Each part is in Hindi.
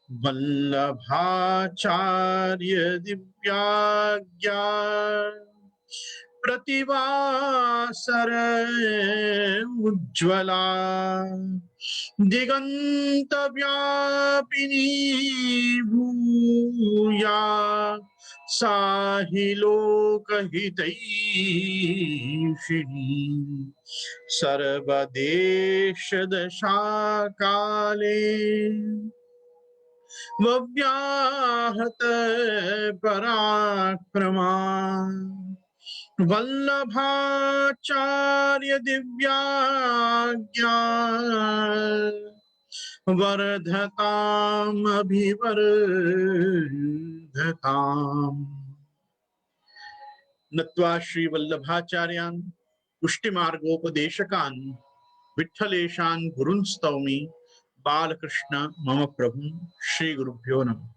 वल्लभाचार्य दिव्याज्ञा प्रतिवासर उज्ज्वला दिगंत व्यापिनी भूया साहि लोकहितैषिणी सर्वदेश दशा काले व्याहत पराक्रमा वल्लभाचार्य दिव्याज्ञा वर्धताम अभिवर्धताम। नत्वा श्री वल्लभाचार्यान् पुष्टिमार्गोपदेशकान् विठ्ठलेशान् गुरुन् स्तौमि बालकृष्ण मम प्रभु। श्री गुरुभ्यो नमः।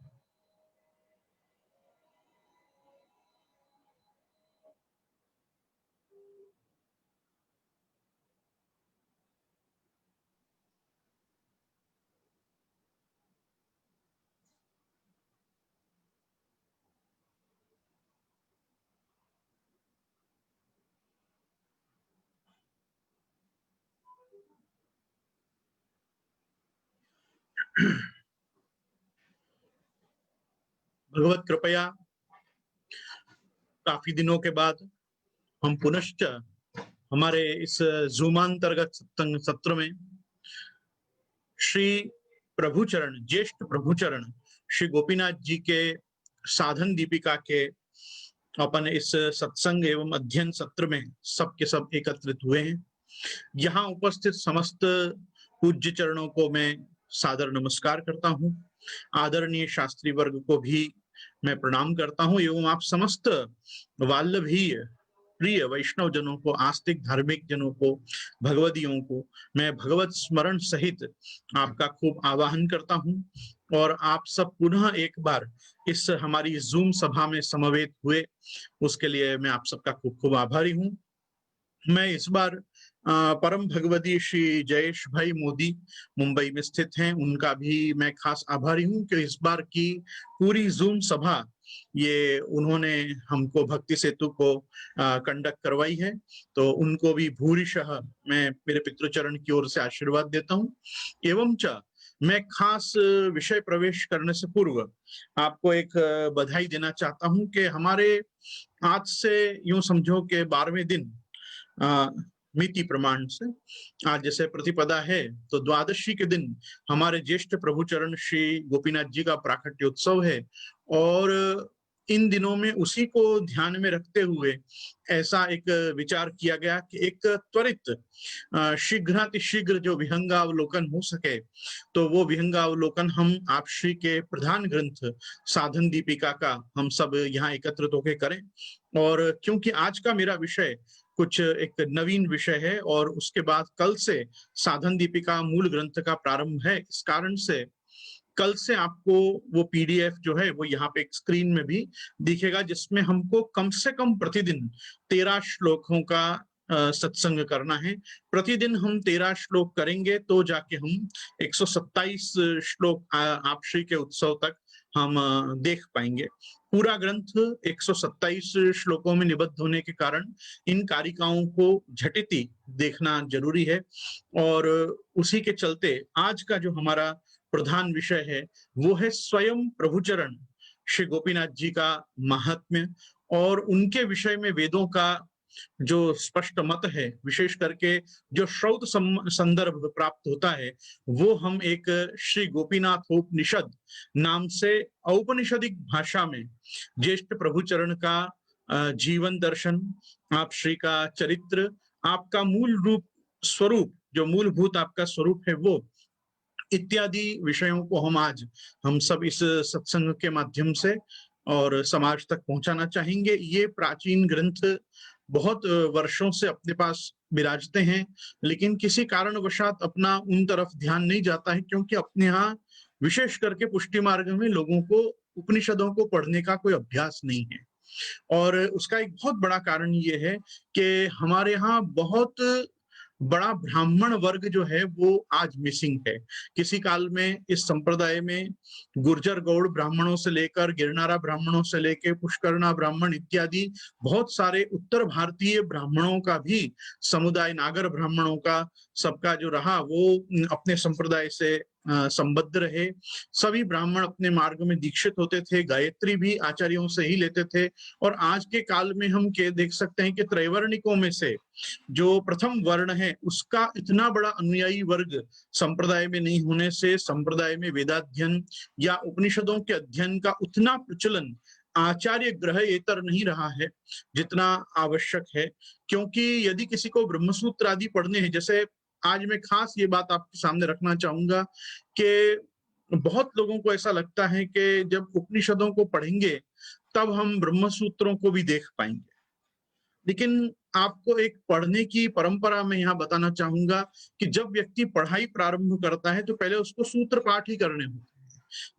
भगवत कृपया काफी दिनों के बाद हम पुनश्च हमारे इस जूमांतर्गत सत्र में श्री प्रभुचरण, ज्येष्ठ प्रभुचरण श्री गोपीनाथ जी के साधन दीपिका के अपन इस सत्संग एवं अध्ययन सत्र में सब के सब एकत्रित हुए हैं। यहाँ उपस्थित समस्त पूज्य चरणों को मैं सादर नमस्कार करता हूँ। आदरणीय शास्त्री वर्ग को भी मैं प्रणाम करता हूँ एवं आप समस्त वाल्लभीय प्रिय वैष्णव जनों को, आस्तिक धार्मिक जनों को, भगवदियों को मैं भगवत स्मरण सहित आपका खूब आवाहन करता हूँ। और आप सब पुनः एक बार इस हमारी जूम सभा में समवेत हुए, उसके लिए मैं आप सबका खूब खूब आभारी हूँ। मैं इस बार परम भगवती श्री जयेश भाई मोदी मुंबई में स्थित हैं, उनका भी मैं खास आभारी हूं कि इस बार की पूरी जूम सभा ये उन्होंने हमको भक्ति सेतु को कंडक्ट करवाई है। तो उनको भी भूरिशः मैं मेरे पितृचरण की ओर से आशीर्वाद देता हूं। एवं च मैं खास विषय प्रवेश करने से पूर्व आपको एक बधाई देना चाहता हूं कि हमारे आज से यूं समझो कि 12वें दिन मिति प्रमाण से आज जैसे प्रतिपदा है तो द्वादशी के दिन हमारे ज्येष्ठ प्रभुचरण श्री गोपीनाथ जी का प्राकट्योत्सव है। और इन दिनों में उसी को ध्यान में रखते हुए ऐसा एक विचार किया गया कि एक त्वरित शीघ्रातिशीघ्र जो विहंगावलोकन हो सके तो वो विहंगावलोकन हम आप श्री के प्रधान ग्रंथ साधन दीपिका का हम सब यहाँ एकत्रित होकर करें। और क्योंकि आज का मेरा विषय कुछ एक नवीन विषय है और उसके बाद कल से साधन दीपिका मूल ग्रंथ का प्रारंभ है, इस कारण से कल से आपको वो पीडीएफ जो है वो यहाँ पे एक स्क्रीन में भी दिखेगा, जिसमें हमको कम से कम प्रतिदिन 13 श्लोकों का सत्संग करना है। प्रतिदिन हम 13 श्लोक करेंगे तो जाके हम 127 श्लोक आप श्री के उत्सव तक हम देख पाएंगे। पूरा ग्रंथ 127 श्लोकों में निबद्ध होने के कारण इन कारिकाओं को झटिति देखना जरूरी है। और उसी के चलते आज का जो हमारा प्रधान विषय है वो है स्वयं प्रभुचरण श्री गोपीनाथ जी का महात्म्य और उनके विषय में वेदों का जो स्पष्ट मत है, विशेष करके जो श्रौत संदर्भ प्राप्त होता है वो हम एक श्री गोपीनाथोपनिषद नाम से औपनिषदिक भाषा में ज्येष्ठ प्रभुचरण का जीवन दर्शन, आप श्री का चरित्र, आपका मूल रूप स्वरूप जो मूलभूत आपका स्वरूप है वो इत्यादि विषयों को हम सब इस सत्संग के माध्यम से और समाज तक पहुंचाना चाहेंगे। ये प्राचीन ग्रंथ बहुत वर्षों से अपने पास विराजते हैं, लेकिन किसी कारणवशात अपना उन तरफ ध्यान नहीं जाता है, क्योंकि अपने यहाँ विशेष करके पुष्टि मार्ग में लोगों को उपनिषदों को पढ़ने का कोई अभ्यास नहीं है। और उसका एक बहुत बड़ा कारण ये है कि हमारे यहाँ बहुत बड़ा ब्राह्मण वर्ग जो है वो आज मिसिंग है। किसी काल में इस संप्रदाय में गुर्जर गौड़ ब्राह्मणों से लेकर गिरनारा ब्राह्मणों से लेकर पुष्करणा ब्राह्मण इत्यादि बहुत सारे उत्तर भारतीय ब्राह्मणों का भी समुदाय, नागर ब्राह्मणों का, सबका जो रहा वो अपने संप्रदाय से संबद्ध रहे। सभी ब्राह्मण अपने मार्ग में दीक्षित होते थे, गायत्री भी आचार्यों से ही लेते थे। और आज के काल में हम देख सकते हैं कि त्रैवर्णिकों में से जो प्रथम वर्ण है उसका इतना बड़ा अनुयायी वर्ग संप्रदाय में नहीं होने से संप्रदाय में वेदाध्ययन या उपनिषदों के अध्ययन का उतना प्रचलन आचार्य ग्रहेतर नहीं रहा है जितना आवश्यक है। क्योंकि यदि किसी को ब्रह्मसूत्र आदि पढ़ने हैं, जैसे आज मैं खास ये बात आपके सामने रखना चाहूंगा कि बहुत लोगों को ऐसा लगता है कि जब उपनिषदों को पढ़ेंगे तब हम ब्रह्मसूत्रों को भी देख पाएंगे। लेकिन आपको एक पढ़ने की परंपरा में यहाँ बताना चाहूंगा कि जब व्यक्ति पढ़ाई प्रारंभ करता है तो पहले उसको सूत्र पाठ ही करने होते हैं।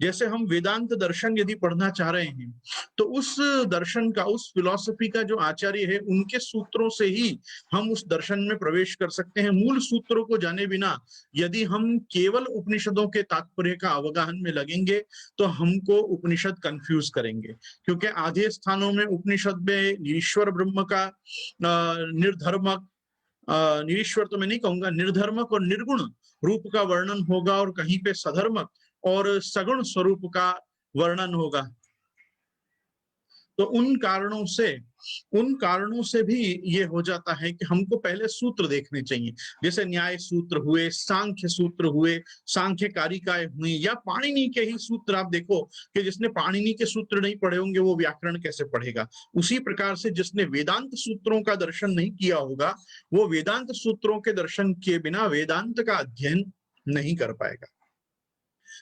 जैसे हम वेदांत दर्शन यदि पढ़ना चाह रहे हैं तो उस दर्शन का, उस फिलॉसफी का जो आचार्य है उनके सूत्रों से ही हम उस दर्शन में प्रवेश कर सकते हैं। मूल सूत्रों को जाने बिना यदि हम केवल उपनिषदों के तात्पर्य का अवगाहन में लगेंगे तो हमको उपनिषद कंफ्यूज करेंगे। क्योंकि आधे स्थानों में उपनिषद में ईश्वर ब्रह्म का निर्धर्मक, निरीश्वर तो मैं नहीं कहूंगा, निर्धर्मक और निर्गुण रूप का वर्णन होगा और कहीं पे सधर्मक और सगुण स्वरूप का वर्णन होगा। तो उन कारणों से भी ये हो जाता है कि हमको पहले सूत्र देखने चाहिए। जैसे न्याय सूत्र हुए, सांख्य सूत्र हुए, सांख्य कारिकाएं हुई, या पाणिनि के ही सूत्र। आप देखो कि जिसने पाणिनि के सूत्र नहीं पढ़े होंगे वो व्याकरण कैसे पढ़ेगा। उसी प्रकार से जिसने वेदांत सूत्रों का दर्शन नहीं किया होगा वो वेदांत सूत्रों के दर्शन किए बिना वेदांत का अध्ययन नहीं कर पाएगा।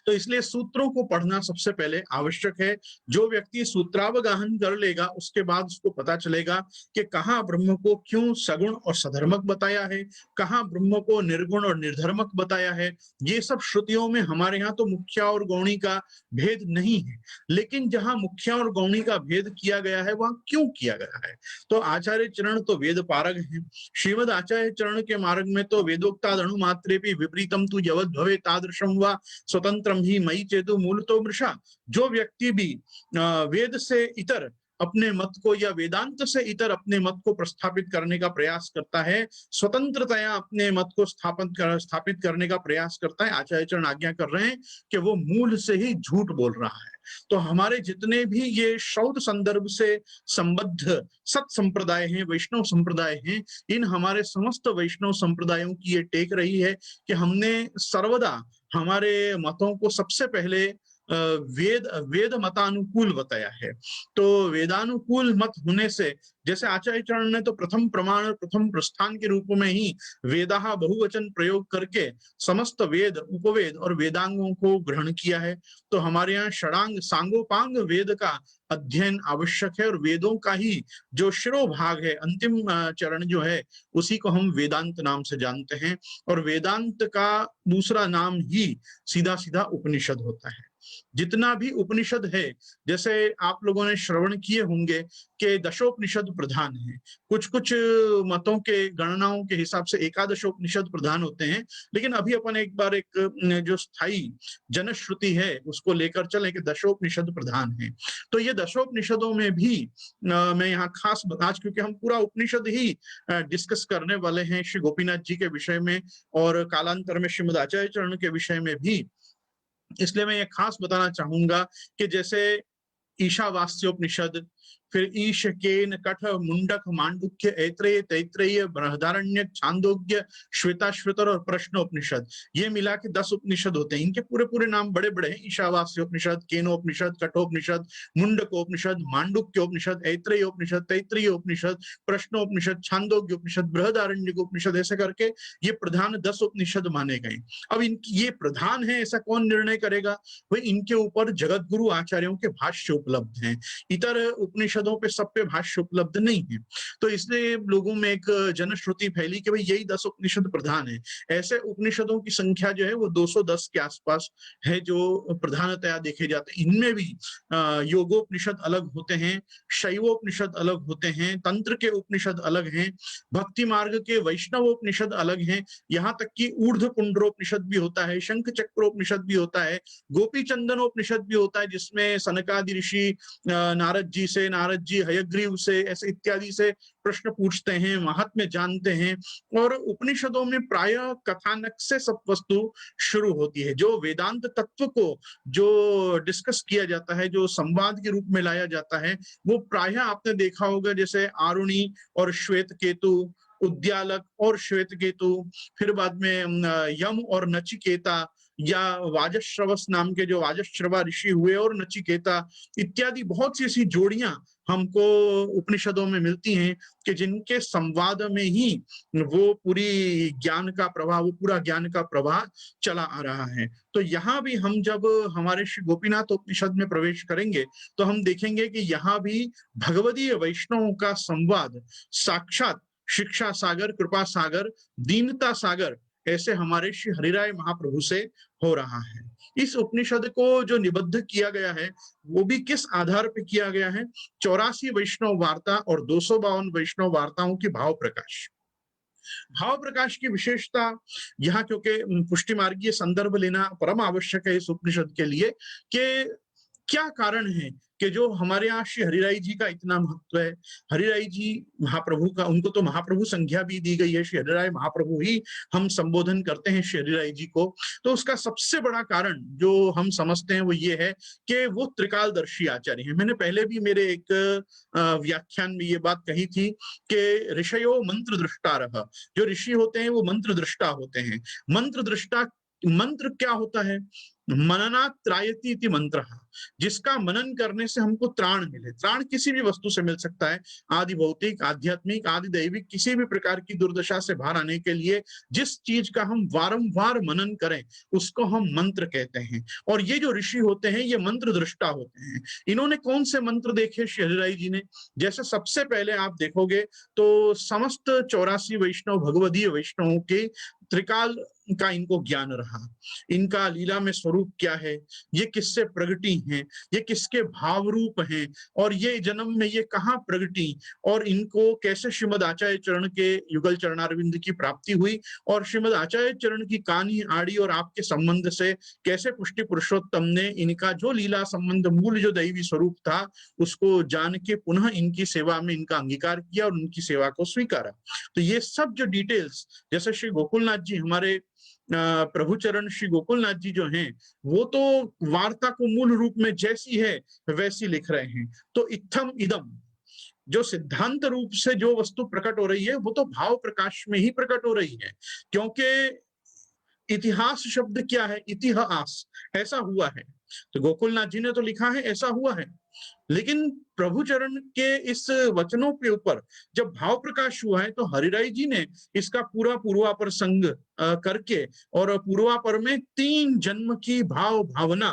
तो इसलिए सूत्रों को पढ़ना सबसे पहले आवश्यक है। जो व्यक्ति सूत्रावगाहन कर लेगा उसके बाद उसको पता चलेगा कि कहाँ ब्रह्म को क्यों सगुण और सधर्मक बताया है, कहाँ ब्रह्म को निर्गुण और निर्धर्मक बताया है। ये सब श्रुतियों में हमारे यहाँ तो मुख्या और गौणी का भेद नहीं है, लेकिन जहाँ मुख्या और गौणी का भेद किया गया है वहां क्यों किया गया है। तो आचार्य चरण तो वेद पारग है। श्रीमद आचार्य चरण के मार्ग में तो वेदोक्ता अणु मात्रे भी विपरीतम तु यवद भवे तादृशम व स्वतंत्र ही मई चेतु मूल तो मृषा। जो व्यक्ति भी वेद से इतर अपने मत को या वेदांत से इतर अपने मत को प्रस्थापित करने का प्रयास करता है, स्वतंत्रतया अपने मत को स्थापित करने का प्रयास करता है, आचार्य चरण आज्ञा कर रहे हैं कि वो मूल से ही झूठ बोल रहा है। तो हमारे जितने भी ये शौध संदर्भ से संबद्ध सत संप्रदाय हैं, वैष्णव संप्रदाय हैं, इन हमारे समस्त वैष्णव संप्रदायों की ये टेक रही है कि हमने सर्वदा हमारे मतों को सबसे पहले वेद मतानुकूल बताया है। तो वेदानुकूल मत होने से, जैसे आचार्य चरण ने तो प्रथम प्रमाण, प्रथम प्रस्थान के रूप में ही वेदाह बहुवचन प्रयोग करके समस्त वेद, उपवेद और वेदांगों को ग्रहण किया है। तो हमारे यहाँ षडांग सांगोपांग वेद का अध्ययन आवश्यक है और वेदों का ही जो शिरोभाग है, अंतिम चरण जो है, उसी को हम वेदांत नाम से जानते हैं। और वेदांत का दूसरा नाम ही सीधा सीधा उपनिषद होता है। जितना भी उपनिषद है, जैसे आप लोगों ने श्रवण किए होंगे कि दशोपनिषद प्रधान है। कुछ कुछ मतों के गणनाओं के हिसाब से एकादशोपनिषद प्रधान होते हैं, लेकिन अभी अपन एक बार एक जो स्थायी जनश्रुति है उसको लेकर चले कि दशोपनिषद प्रधान है। तो ये दशोपनिषदों में भी मैं यहाँ खास आज, क्योंकि हम पूरा उपनिषद ही डिस्कस करने वाले हैं श्री गोपीनाथ जी के विषय में और कालांतर में श्रीमद आचार्य चरण के विषय में भी, इसलिए मैं ये खास बताना चाहूंगा कि जैसे ईशावास्योपनिषद, फिर ईश, केन, कठ, मुंडक, मांडुक्य, ऐत्रेय, तैत्रेय, बृहदारण्यक, छांदोग्य, श्वेताश्वतर और प्रश्नोपनिषद, ये मिला के 10 उपनिषद होते हैं। इनके पूरे पूरे नाम बड़े बड़े हैं। ईशावास्योपनिषद, केनोपनिषद, कठोपनिषद, मुंडकोपनिषद, मांडुक्योपनिषद, ऐत्रेयोपनिषद, तैत्रीयोपनिषद, प्रश्नोपनिषद, छांदोग्योपनिषद, बृहदारण्यकोपनिषद, ऐसे करके ये प्रधान 10 उपनिषद माने गए। अब इनकी ये प्रधान है ऐसा कौन निर्णय करेगा? वही इनके ऊपर जगत गुरु आचार्यों के भाष्य उपलब्ध हैं। इतर उपनिषदों पे सब पे भाष्य उपलब्ध नहीं है। तो इसलिए लोगों में एक जनश्रुति फैली कि भाई यही 10 उपनिषद प्रधान है। ऐसे उपनिषदों की संख्या जो है वो 210 के आसपास है जो प्रधानतया देखे जाते हैं। इनमें भी योगोपनिषद अलग होते हैं, शैवोपनिषद अलग होते हैं, तंत्र के उपनिषद अलग हैं, भक्ति मार्ग के वैष्णवोपनिषद अलग हैं, यहाँ तक कि ऊर्ध्व पुंड्रोपनिषद भी होता है, शंख चक्रोपनिषद भी होता है, गोपी चंदनोपनिषद भी होता है जिसमें सनकादि ऋषि नारद जी से, नारद जी हयग्रीव से ऐसे इत्यादि से प्रश्न पूछते हैं, महात्म्य जानते हैं। और उपनिषदों में प्राय कथानक से सब वस्तु शुरू होती है। जो वेदांत तत्व को जो डिस्कस किया जाता है, जो संवाद के रूप में लाया जाता है, वो प्राय आपने देखा होगा जैसे आरुणि और श्वेत केतु, उद्यालक और श्वेत केतु, फिर बाद में यम और नचिकेता, या वाजश्रवस नाम के जो वाजश्रवा ऋषि हुए और नचिकेता, इत्यादि बहुत सी ऐसी जोड़ियां हमको उपनिषदों में मिलती हैं कि जिनके संवाद में ही वो पूरी ज्ञान का प्रवाह, वो पूरा ज्ञान का प्रवाह चला आ रहा है। तो यहाँ भी हम जब हमारे श्री गोपीनाथ उपनिषद में प्रवेश करेंगे तो हम देखेंगे कि यहाँ भी भगवदीय वैष्णवों का संवाद साक्षात शिक्षा सागर, कृपा सागर, दीनता सागर ऐसे हमारे श्री हरिराय महाप्रभु से हो रहा है। इस उपनिषद को जो निबद्ध किया गया है वो भी किस आधार पर किया गया है? 84 वैष्णव वार्ता और 252 वैष्णव वार्ताओं की भाव प्रकाश। भाव प्रकाश की विशेषता यहाँ, क्योंकि पुष्टि मार्गीय संदर्भ लेना परम आवश्यक है इस उपनिषद के लिए, कि क्या कारण है कि जो हमारे यहाँ श्री हरिराय जी का इतना महत्व है। हरिराय जी महाप्रभु का, उनको तो महाप्रभु संज्ञा भी दी गई है, श्री हरिराय महाप्रभु ही हम संबोधन करते हैं श्री हरिराय जी को। तो उसका सबसे बड़ा कारण जो हम समझते हैं वो ये है कि वो त्रिकालदर्शी आचार्य हैं। मैंने पहले भी मेरे एक व्याख्यान में ये बात कही थी कि ऋषयो मंत्र दृष्टारः, जो ऋषि होते हैं वो मंत्र दृष्टा होते हैं। मंत्र दृष्टा, मंत्र क्या होता है? मननात् त्रायति इति मंत्र, जिसका मनन करने से हमको त्राण मिले। त्राण किसी भी वस्तु से मिल सकता है, आदि भौतिक, आध्यात्मिक, आदि दैविक, किसी भी प्रकार की दुर्दशा से बाहर आने के लिए जिस चीज का हम वारंवार मनन करें उसको हम मंत्र कहते हैं। और ये जो ऋषि होते हैं ये मंत्र दृष्टा होते हैं। इन्होंने कौन से मंत्र देखे श्री हरिराय जी ने? जैसे सबसे पहले आप देखोगे तो समस्त 84 वैष्णव भगवदीय वैष्णवों के त्रिकाल का इनको ज्ञान रहा। इनका लीला में स्वरूप क्या है, ये किससे प्रगटी हैं, ये किसके भाव रूप हैं, और ये जन्म में ये कहाँ प्रगटी, और इनको कैसे श्रीमद आचार्य चरण के युगल चरणारविंद की प्राप्ति हुई, और श्रीमद आचार्य चरण की कानी आड़ी और आपके संबंध से कैसे पुष्टि पुरुषोत्तम ने इनका जो लीला संबंध मूल जो दैवी स्वरूप था उसको जान के पुनः इनकी सेवा में इनका अंगीकार किया और उनकी सेवा को स्वीकारा। तो ये सब जो डिटेल्स, जैसे श्री गोकुलनाथ जी हमारे प्रभु चरण श्री गोकुलनाथ जी जो हैं वो तो वार्ता को मूल रूप में जैसी है वैसी लिख रहे हैं। तो इत्थम इदम, जो सिद्धांत रूप से जो वस्तु प्रकट हो रही है वो तो भाव प्रकाश में ही प्रकट हो रही है। क्योंकि इतिहास शब्द क्या है? इतिहास, ऐसा हुआ है। तो गोकुलनाथ जी ने तो लिखा है ऐसा हुआ है, लेकिन प्रभु चरण के इस वचनों के ऊपर जब भाव प्रकाश हुआ है तो हरिराय जी ने इसका पूरा पूर्वापर संग करके, और पूर्वापर में 3 जन्म की भाव भावना,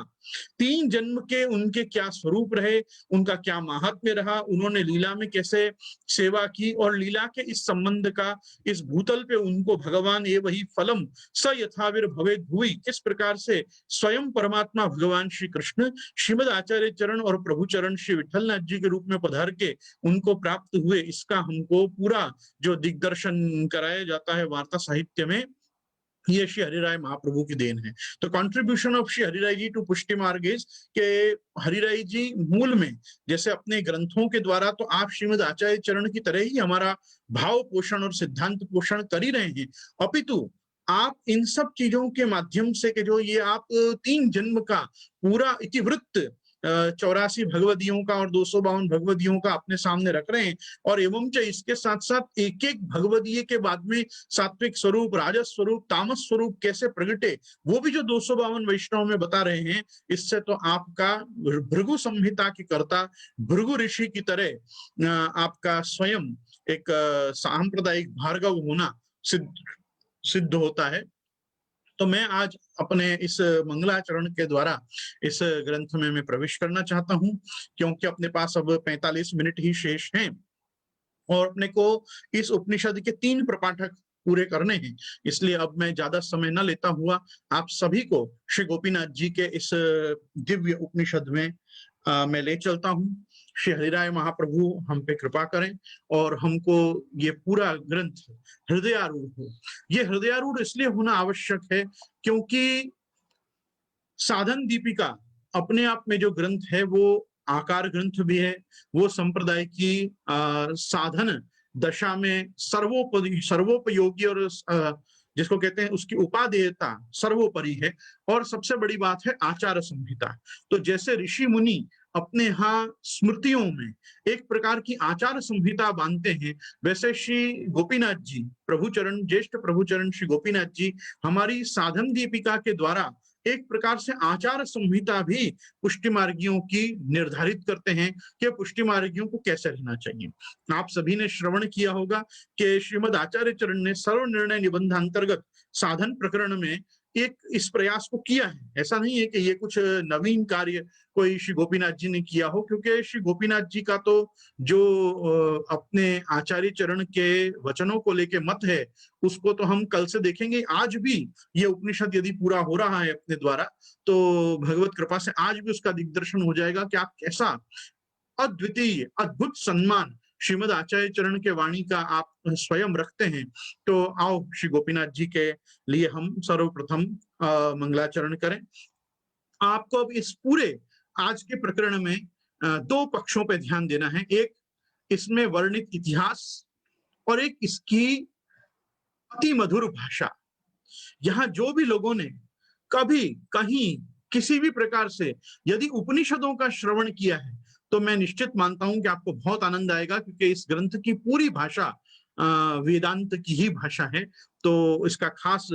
3 जन्म के उनके क्या स्वरूप रहे, उनका क्या महात्म्य रहा, उन्होंने लीला में कैसे सेवा की, और लीला के इस संबंध का इस भूतल पे उनको भगवान ये वही फलम स यथाविर भवेद भुवि, किस प्रकार से स्वयं परमात्मा भगवान श्री कृष्ण श्रीमद आचार्य चरण और प्रभु चरण श्री विठलनाथ जी के रूप में पधार के उनको प्राप्त हुए, इसका हमको पूरा जो दिग्दर्शन कराया जाता है वार्ता साहित्य में, ये श्री हरिराय महाप्रभु की देन है। तो contribution of Shri Hariray ji to Pushti Marg is के हरिराय जी मूल में जैसे अपने ग्रंथों के द्वारा तो आप श्रीमद आचार्य चरण की तरह ही हमारा भाव पोषण और सिद्धांत पोषण कर ही रहे हैं, अपितु आप इन सब चीजों के माध्यम से कि जो ये आप 3 जन्म का पूरा इतिवृत्त 84 भगवदियों का और 252 भगवदियों का अपने सामने रख रहे हैं, और एवं इसके साथ साथ एक एक भगवदीय के बाद में सात्विक स्वरूप, राजस स्वरूप, तामस स्वरूप कैसे प्रगटे वो भी जो 252 वैष्णव में बता रहे हैं। इससे तो आपका भृगु संहिता की कर्ता भृगु ऋषि की तरह आपका स्वयं एक सांप्रदायिक भार्गव होना सिद्ध होता है। तो मैं आज अपने इस मंगलाचरण के द्वारा इस ग्रंथ में मैं प्रवेश करना चाहता हूं, क्योंकि अपने पास अब 45 मिनट ही शेष हैं और अपने को इस उपनिषद के 3 प्रपाठक पूरे करने हैं। इसलिए अब मैं ज्यादा समय न लेता हुआ आप सभी को श्री गोपीनाथ जी के इस दिव्य उपनिषद में मैं ले चलता हूं। श्री हरिराय महाप्रभु हम पे कृपा करें और हमको ये पूरा ग्रंथ हृदयारूढ़ हो। ये हृदयारूढ़ इसलिए होना आवश्यक है क्योंकि साधन दीपिका अपने आप में जो ग्रंथ है वो आकार ग्रंथ भी है, वो संप्रदाय की साधन दशा में सर्वोपयोगी और जिसको कहते हैं उसकी उपादेयता सर्वोपरि है। और सबसे बड़ी बात है आचार संहिता। तो जैसे ऋषि मुनि अपने यहाँ स्मृतियों में एक प्रकार की आचार संहिता बांधते हैं, वैसे श्री गोपीनाथ जी प्रभुचरण, ज्येष्ठ प्रभुचरण श्री गोपीनाथ जी हमारी साधन दीपिका के द्वारा एक प्रकार से आचार संहिता भी पुष्टि मार्गियों की निर्धारित करते हैं कि पुष्टि मार्गियों को कैसे रहना चाहिए। आप सभी ने श्रवण किया होगा कि श्रीमद आचार्य चरण ने सर्व निर्णय निबंध अंतर्गत साधन प्रकरण में एक इस प्रयास को किया है। ऐसा नहीं है कि ये कुछ नवीन कार्य कोई श्री गोपीनाथ जी ने किया हो, क्योंकि श्री गोपीनाथ जी का तो जो अपने आचार्य चरण के वचनों को लेके मत है उसको तो हम कल से देखेंगे। आज भी ये उपनिषद यदि पूरा हो रहा है अपने द्वारा तो भगवत कृपा से आज भी उसका दिग्दर्शन हो जाएगा कि आप कैसा अद्वितीय अद्भुत सम्मान श्रीमद आचार्य चरण के वाणी का आप स्वयं रखते हैं। तो आओ श्री गोपीनाथ जी के लिए हम सर्वप्रथम मंगलाचरण करें। आपको अब इस पूरे आज के प्रकरण में 2 पक्षों पे ध्यान देना है। एक इसमें वर्णित इतिहास और एक इसकी अति मधुर भाषा। यहाँ जो भी लोगों ने कभी कहीं किसी भी प्रकार से यदि उपनिषदों का श्रवण किया है तो मैं निश्चित मानता हूं कि आपको बहुत आनंद आएगा, क्योंकि इस ग्रंथ की पूरी भाषा वेदांत की ही भाषा है। तो इसका खास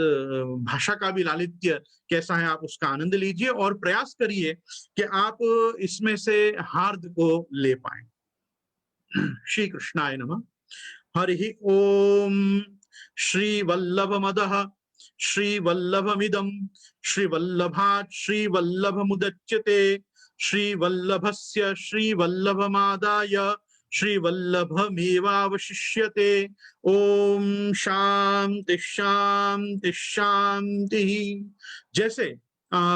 भाषा का भी लालित्य कैसा है आप उसका आनंद लीजिए और प्रयास करिए कि आप इसमें से हार्द को ले पाए। श्री कृष्णाय नमः। हरि ओम। श्री वल्लभ मदः श्री वल्लभमिदं श्री वल्लभात् श्री वल्लभमुदच्यते श्री वल्लभस्य श्री वल्लभमादाय श्री वल्लभमेवावशिष्यते। ओम शांति शांति शांति। जैसे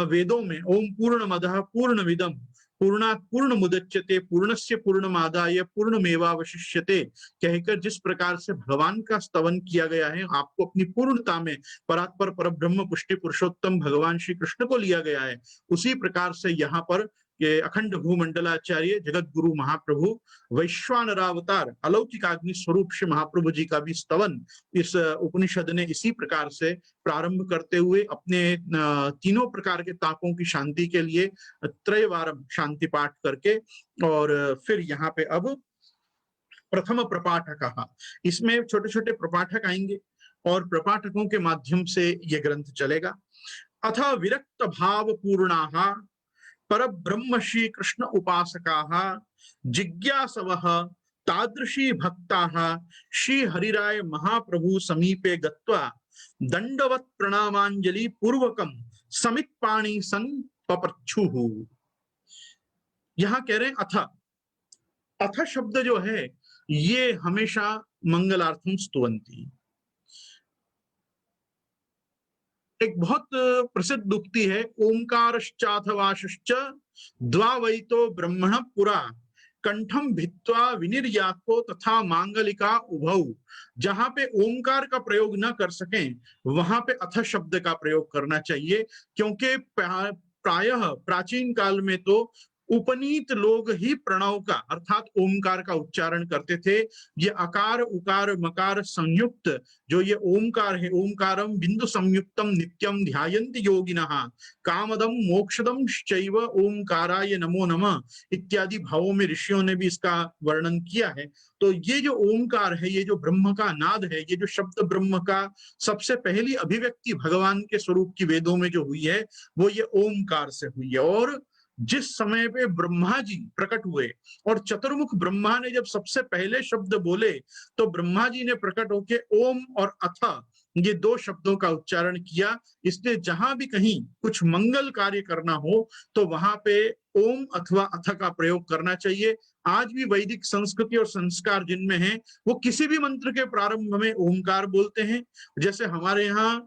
वेदों में ओम पूर्णमदः पूर्णमिदं पूर्णात् पूर्णमुदच्यते पूर्णस्य पूर्णमादाय पूर्णमेवावशिष्यते कहकर जिस प्रकार से भगवान का स्तवन किया गया है, आपको अपनी पूर्णता में परात्पर परब्रह्म पुष्टि पुरुषोत्तम भगवान श्री कृष्ण को लिया गया है, उसी प्रकार से यहाँ पर ये अखंड भूमंडलाचार्य जगत गुरु महाप्रभु वैश्वानरावतार अलौकिकाग्नि स्वरूप श्री महाप्रभु जी का भी स्तवन इस उपनिषद ने इसी प्रकार से प्रारंभ करते हुए अपने तीनों प्रकार के तापों की शांति के लिए त्रयवारम शांति पाठ करके और फिर यहाँ पे अब प्रथम प्रपाठक, इसमें छोटे छोटे प्रपाठक आएंगे और प्रपाठकों के माध्यम से ये ग्रंथ चलेगा। अथ विरक्त भाव पूर्णाः परब्रह्म श्री कृष्ण उपासकाः जिज्ञासवः तादृशी भक्ताः श्री हरिराय महाप्रभु समीपे गत्वा दंडवत प्रणामांजलि पूर्वकम समित्पाणि सं पप्रच्छुः। यहां कह रहे हैं अथ। अथ शब्द जो है ये हमेशा मंगलार्थम स्तुवन्ति। एक बहुत प्रसिद्ध उक्ति है, ओंकारश्चाथवाशश्च द्वावैतो ब्रह्मण पुरा कंठम भित्वा विनिर्यातो तथा मांगलिका उभौ। जहां पे ओंकार का प्रयोग न कर सकें वहां पे अथ शब्द का प्रयोग करना चाहिए, क्योंकि प्रायः प्राचीन काल में तो उपनीत लोग ही प्रणव का अर्थात ओंकार का उच्चारण करते थे। ये अकार उकार मकार संयुक्त जो ये ओंकार है, ओंकारम बिंदु संयुक्तम नित्यम ध्यायन्ति योगिनः कामदम मोक्षदम चैव ओंकाराय नमो नमः इत्यादि भावों में ऋषियों ने भी इसका वर्णन किया है। तो ये जो ओंकार है, ये जो ब्रह्म का नाद है, ये जो शब्द ब्रह्म का सबसे पहली अभिव्यक्ति भगवान के स्वरूप की वेदों में जो हुई है वो ये ओंकार से हुई है। और जिस समय पे ब्रह्मा जी प्रकट हुए और चतुर्मुख ब्रह्मा ने जब सबसे पहले शब्द बोले तो ब्रह्मा जी ने प्रकट होके ओम और अथ ये दो शब्दों का उच्चारण किया। इसलिए जहां भी कहीं कुछ मंगल कार्य करना हो तो वहां पे ओम अथवा अथ का प्रयोग करना चाहिए। आज भी वैदिक संस्कृति और संस्कार जिनमें है वो किसी भी मंत्र के प्रारंभ में ओमकार बोलते हैं। जैसे हमारे यहाँ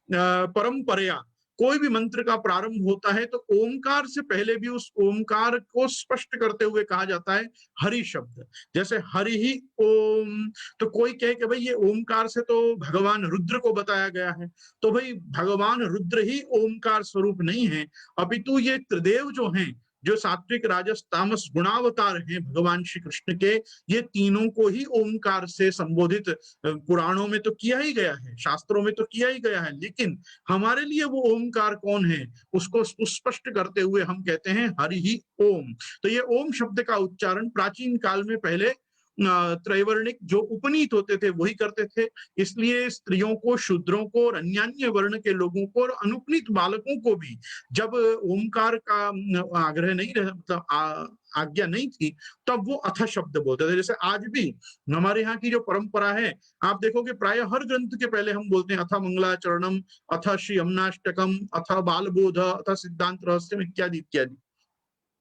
परंपरा कोई भी मंत्र का प्रारंभ होता है तो ओमकार से पहले भी उस ओमकार को स्पष्ट करते हुए कहा जाता है हरि शब्द। जैसे हरि ही ओम, तो कोई कहे कि भाई ये ओमकार से तो भगवान रुद्र को बताया गया है, तो भाई भगवान रुद्र ही ओमकार स्वरूप नहीं है, अपितु ये त्रिदेव जो हैं, जो सात्विक राजस तामस गुणावतार हैं भगवान श्री कृष्ण के, ये तीनों को ही ओमकार से संबोधित पुराणों में तो किया ही गया है, शास्त्रों में तो किया ही गया है। लेकिन हमारे लिए वो ओमकार कौन है उसको स्पष्ट करते हुए हम कहते हैं हरि ही ओम। तो ये ओम शब्द का उच्चारण प्राचीन काल में पहले त्रैवर्णिक जो उपनीत होते थे वही करते थे। इसलिए स्त्रियों को, शूद्रों को और अन्य वर्ण के लोगों को और अनुपनीत बालकों को भी जब ओमकार का आग्रह नहीं रहा, मतलब आज्ञा नहीं थी, तब वो अथ शब्द बोलते थे। जैसे आज भी हमारे यहाँ की जो परंपरा है, आप देखोगे प्राय हर ग्रंथ के पहले हम बोलते हैं अथ मंगलाचरणम, अथ श्री यमुनाष्टकम, अथ बालबोध, अथ सिद्धांत रहस्यम इत्यादि इत्यादि।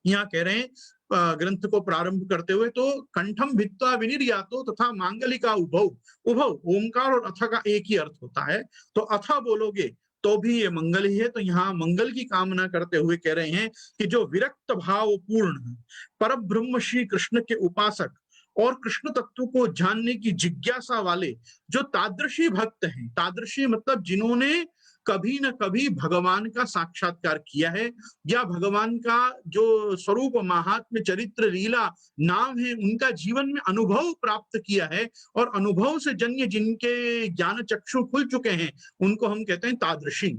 यहाँ कह रहे हैं ग्रंथ को प्रारंभ करते हुए तो कंठम भित्वा विनिर्यातो तथा मांगलिका उभौ। उभौ ओमकार और अथ का एक ही अर्थ होता है, तो अथ बोलोगे तो भी ये मंगल ही है। तो यहाँ मंगल की कामना करते हुए कह रहे हैं कि जो विरक्त भाव पूर्ण पर ब्रह्म श्री कृष्ण के उपासक और कृष्ण तत्व को जानने की जिज्ञासा वाले जो तादृशी भक्त हैं, तादृशी मतलब जिन्होंने कभी न कभी भगवान का साक्षात्कार किया है या भगवान का जो स्वरूप, महात्म्य, चरित्र, लीला, नाम है, उनका जीवन में अनुभव प्राप्त किया है और अनुभव से जन्य जिनके ज्ञान चक्षु खुल चुके हैं, उनको हम कहते हैं तादृशी।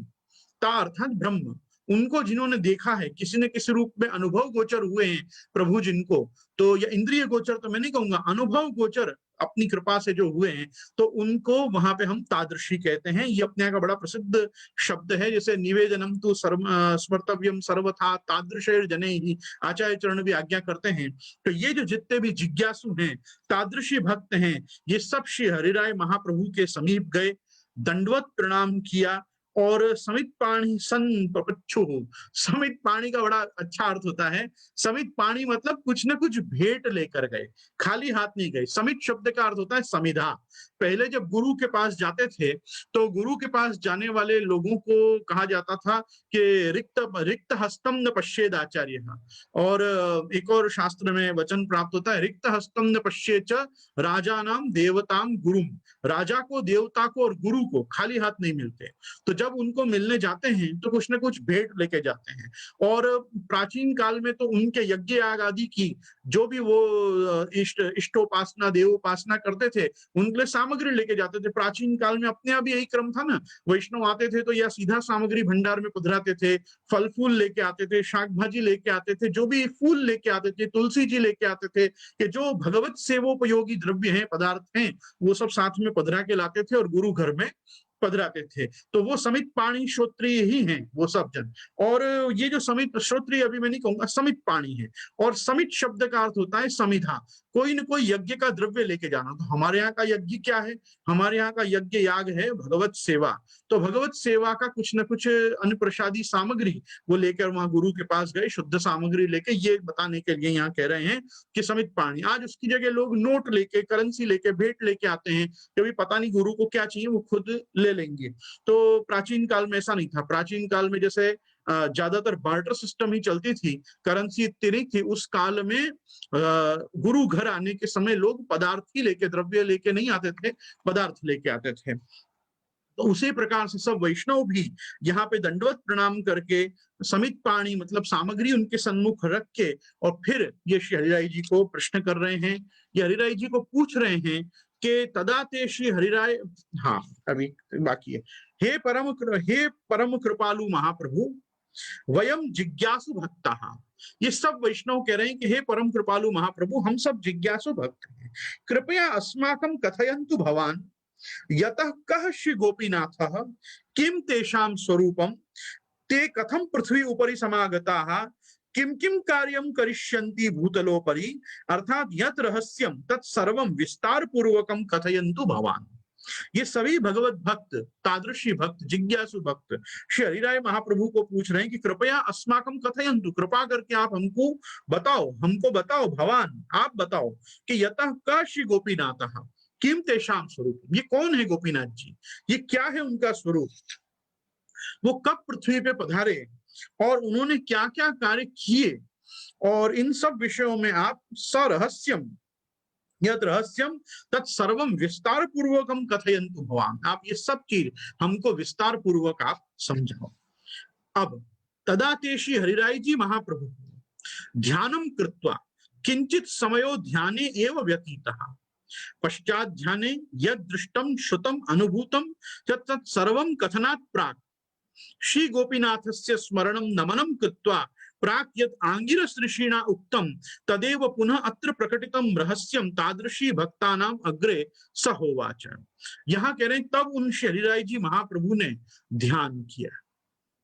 ता अर्थात ब्रह्म, उनको जिन्होंने देखा है, किसी न किसी रूप में अनुभव गोचर हुए हैं प्रभु जिनको, तो या इंद्रिय गोचर तो मैं नहीं कहूंगा, अनुभव गोचर अपनी कृपा से जो हुए हैं, तो उनको वहां पे हम तादृशी कहते हैं। ये अपने का बड़ा प्रसिद्ध शब्द है। जैसे निवेदनम तो स्मर्तव्यम सर्वथा तादृशेर जने ही, आचार्य चरण भी आज्ञा करते हैं। तो ये जो जितने भी जिज्ञासु हैं, तादृशी भक्त हैं, ये सब श्री हरिराय महाप्रभु के समीप गए, दंडवत प्रणाम किया और समित पाणी सन पपच्छु। समित पाणी का बड़ा अच्छा अर्थ होता है। समित पाणी मतलब कुछ न कुछ भेंट लेकर गए, खाली हाथ नहीं गए। समित शब्द का अर्थ होता है समिधा। पहले जब गुरु के पास जाते थे तो गुरु के पास जाने वाले लोगों को कहा जाता था कि रिक्त हस्तम न पश्येद आचार्य। और एक और शास्त्र में वचन प्राप्त होता है, रिक्त हस्तम न पश्येच राजा नाम देवताम गुरुम। राजा को, देवता को और गुरु को खाली हाथ नहीं मिलते। तो जब उनको मिलने जाते हैं तो कुछ न कुछ भेंट लेके जाते हैं। और प्राचीन काल में तो उनके यज्ञ याग आदि की जो भी वो इष्टोपासना, देवोपासना करते थे, उनके लिए सामग्री लेके जाते थे। प्राचीन काल में अपने आप यही क्रम था ना, वैष्णव आते थे तो या सीधा सामग्री भंडार में पधराते थे, फल फूल लेके आते थे, शाक भाजी लेके आते थे, जो भी फूल लेके आते थे, तुलसी जी लेके आते थे, कि जो भगवत सेवोपयोगी द्रव्य हैं, पदार्थ हैं, वो सब साथ में पधरा के लाते थे और गुरु घर में पधराते थे। तो वो समित पाणी श्रोत्रिय ही हैं वो सब जन। और ये जो समित श्रोत्रिय, अभी मैं नहीं कहूंगा, समित पाणी है। और समित शब्द का अर्थ होता है समिधा, कोई न कोई यज्ञ का द्रव्य लेके जाना। तो हमारे यहाँ का यज्ञ क्या है? हमारे यहाँ का यज्ञ याग है भगवत सेवा। तो भगवत सेवा का कुछ न कुछ अन्न प्रसादी सामग्री वो लेकर वहां गुरु के पास गए, शुद्ध सामग्री लेके, ये बताने के लिए यहाँ कह रहे हैं कि समित पाणी। आज उसकी जगह लोग नोट लेके, करेंसी लेके, भेंट लेके आते हैं, कभी पता नहीं गुरु को क्या चाहिए, वो खुद ले लेंगे। तो प्राचीन काल में ऐसा नहीं था। प्राचीन काल में जैसे ज्यादातर बार्टर सिस्टम ही चलती थी, करेंसी इतनी नहीं थी। उस काल में गुरु घर आने के समय लोग पदार्थ ही लेके, द्रव्य लेके नहीं आते थे, पदार्थ लेके आते थे। तो उसी प्रकार से सब वैष्णव भी यहाँ पे दंडवत प्रणाम करके समित पाणी मतलब सामग्री उनके सन्मुख रख के और फिर ये श्री हरिराय जी को प्रश्न कर रहे हैं, ये हरिराय जी को पूछ रहे हैं कि तदा ते श्री हरिराय, हाँ अभी बाकी है, हे परम कृपालु महाप्रभु वयम जिज्ञासु भक्ता। ये सब वैष्णव कह रहे हैं कि हे परम कृपालु महाप्रभु, हम सब जिज्ञासु भक्त हैं, कृपया अस्माकं कथयन्तु भवान यतः कः श्री गोपीनाथः किम तेषां स्वरूपम, ते कथम पृथ्वी उपरि समागताः, किम किम कार्यम करिष्यन्ति भूतलोपरि, अर्थात यत् रहस्यम तत् सर्वं विस्तार पूर्वकम कथयन्तु भवान। ये सभी भगवत भक्त, तादृशी भक्त, जिज्ञासु भक्त श्री हरिराय महाप्रभु को पूछ रहे हैं कि कृपया अस्माकं कथयन्तु, कृपा करके आप हमको बताओ भवान, आप बताओ कि यतः क श्री गोपीनाथः किम तेषां स्वरूप, ये कौन है गोपीनाथ जी, ये क्या है उनका स्वरूप, वो कब पृथ्वी पे पधारे और उन्होंने क्या क्या कार्य किए, और इन सब विषयों में आप सरहस्यम यत रहस्यम तत्सर्वम विस्तार पूर्वकम कथयन्तु भवान, आप ये सब चीज हमको विस्तार पूर्वक आप समझाओ। अब तदा ते श्री हरिराय जी महाप्रभु ध्यानम कृत्वा किंचित समयो ध्याने एव व्यतीतः, पश्चात ध्याने यद दृष्टम श्रुतम अनुभूतम तत् सर्वं कथनात् प्राक् श्री गोपीनाथस्य स्मरणं नमनं कृत्वा प्राक यत् आंगिरस ऋषिणा उक्तम तदेव पुनः अत्र प्रकटितम रहस्यम तादृशी भक्तानाम अग्रे स होवाच। यहाँ कह रहे हैं तब उन श्री हरिराय जी महाप्रभु ने ध्यान किया,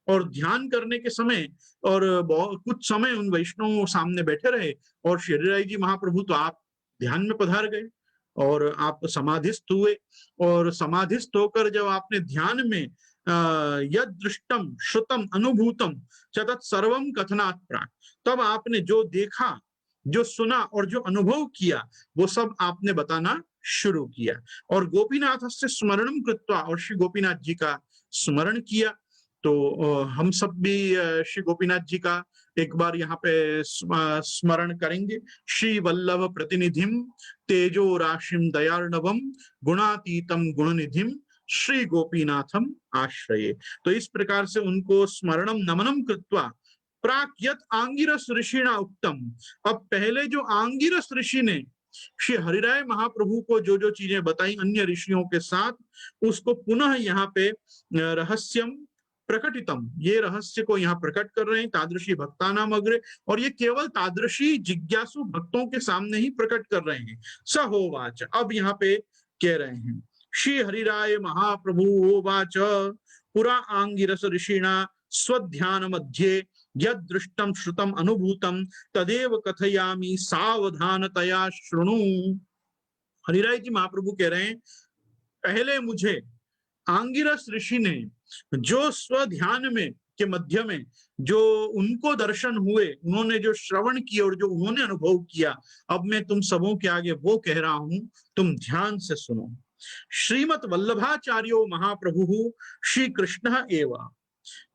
और ध्यान करने के समय और कुछ समय उन वैष्णवों सामने बैठे रहे, और श्री हरिराय जी महाप्रभु तो आप ध्यान में पधार गए और आप समाधिस्थ हुए, और समाधिस्थ होकर जब आपने ध्यान में यद दृष्टम श्रुतम अनुभूतम च तत्सर्वं कथनात् प्राक्, तब आपने जो देखा, जो सुना और जो अनुभव किया वो सब आपने बताना शुरू किया। और गोपीनाथ से स्मरणम कृत्वा, और श्री गोपीनाथ जी का स्मरण किया। तो हम सब भी श्री गोपीनाथ जी का एक बार यहाँ पे स्मरण करेंगे। श्री वल्लभ प्रतिनिधिम तेजो राशिम दयार्णवम गुणातीतम गुणनिधिम श्री गोपीनाथम आश्रये। तो इस प्रकार से उनको स्मरणम नमनम कृत्वा प्राक यत आंगिरस ऋषिणा उक्तम, अब पहले जो आंगिरस ऋषि ने श्री हरिराय महाप्रभु को जो जो चीजें बताई अन्य ऋषियों के साथ, उसको पुनः यहाँ पे रहस्यम प्रकटितम, ये रहस्य को यहाँ प्रकट कर रहे हैं तादृशी भक्तानाम अग्रे, और ये केवल तादृशी जिज्ञासु भक्तों के सामने ही प्रकट कर रहे हैं। स होवाच, अब यहाँ पे कह रहे हैं श्री हरिराय महाप्रभु होवाच पुरा आंगिरस ऋषिणा स्वध्यान मध्ये यद दृष्टम श्रुतम अनुभूतम तदेव कथयामि सावधानतया शृणु। हरिराय जी महाप्रभु कह रहे हैं पहले मुझे आंगिरस ऋषि ने जो स्वध्यान में के मध्य में जो उनको दर्शन हुए, उन्होंने जो श्रवण किया और जो उन्होंने अनुभव किया, अब मैं तुम सबों के आगे वो कह रहा हूं, तुम ध्यान से सुनो। श्रीमत वल्लभाचार्यो महाप्रभु श्री कृष्ण एवं,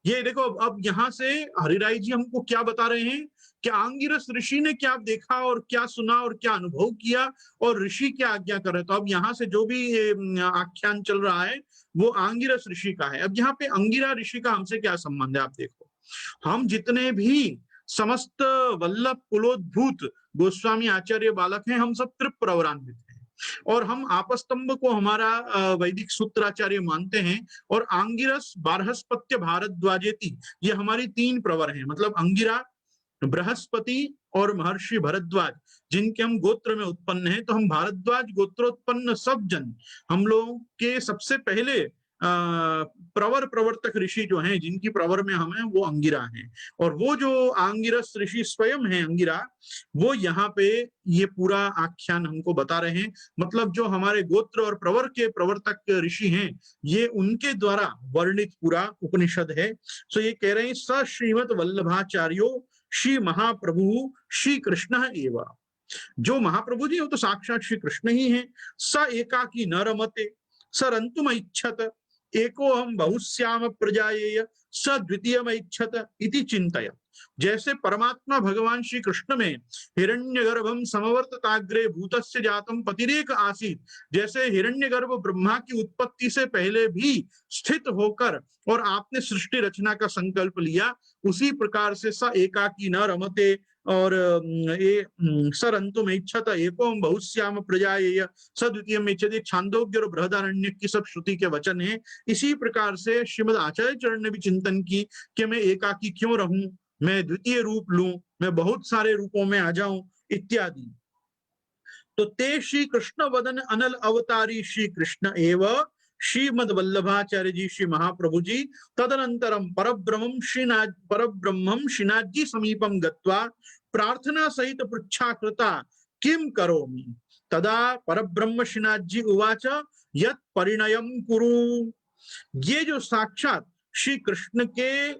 ये देखो अब यहाँ से हरिराय जी हमको क्या बता रहे हैं कि आंगिरस ऋषि ने क्या देखा और क्या सुना और क्या अनुभव किया और ऋषि क्या आज्ञा कर रहे। तो अब यहाँ से जो भी आख्यान चल रहा है वो आंगिरस ऋषि का है। अब यहाँ पे अंगिरा ऋषि का हमसे क्या संबंध है? आप देखो, हम जितने भी समस्त वल्लभ कुलोद्भूत गोस्वामी आचार्य बालक हैं, हम सब तृप प्रवरान्वित हैं, और हम आपस्तंभ को हमारा वैदिक सूत्राचार्य मानते हैं, और आंगिरस बारहस्पत्य भारद्वाजेति ये हमारी 3 प्रवर हैं। मतलब अंगिरा, बृहस्पति और महर्षि भरद्वाज, जिनके हम गोत्र में उत्पन्न हैं। तो हम भारद्वाज गोत्रोत्पन्न सब जन, हम लोग के सबसे पहले प्रवर प्रवर्तक ऋषि जो हैं, जिनकी प्रवर में हम हैं, वो अंगिरा हैं। और वो जो आंगिरस ऋषि स्वयं है अंगिरा, वो यहाँ पे ये पूरा आख्यान हमको बता रहे हैं। मतलब जो हमारे गोत्र और प्रवर के प्रवर्तक ऋषि हैं, ये उनके द्वारा वर्णित पूरा उपनिषद है। सो ये कह रहे हैं स श्रीमद वल्लभाचार्यो श्री महाप्रभु श्री कृष्ण एवं, जो महाप्रभु जी वो तो साक्षात श्री कृष्ण ही हैं। स एकाकी न रमते स रंतुम इच्छत एको हम बहुश्याम प्रजायेय स द्वितीयम इच्छत इति चिंतय। जैसे परमात्मा भगवान श्री कृष्ण में हिरण्यगर्भम समवर्तताग्रे भूतस्य जातम पतिरेक आसीत, जैसे हिरण्यगर्भ ब्रह्मा की उत्पत्ति से पहले भी स्थित होकर और आपने सृष्टि रचना का संकल्प लिया, उसी प्रकार से स एकाकी न रमते और सरंतु में इच्छत एकोम बहुश्याम प्रजायेय स द्वितीय में इच्छते, छांदोग्य और बृहदारण्यक की सब श्रुति के वचन हैं। इसी प्रकार से श्रीमद आचार्य चरण ने भी चिंतन की कि मैं एकाकी क्यों रहूं, मैं द्वितीय रूप लूं, मैं बहुत सारे रूपों में आ जाऊं इत्यादि। तो ते श्री कृष्ण वदन अनल अवतारी श्री कृष्ण एवं श्रीमद वल्लभाचार्य जी श्री महाप्रभु जी तदनंतरम परब्रह्मम श्रीनाथ जी समीपम गत्वा प्रार्थना सहित पृच्छा कृता किम करोमि। तदा परब्रह्म श्रीनाथ जी उवाच यत् परिणयम कुरु। ये जो साक्षात श्री कृष्ण के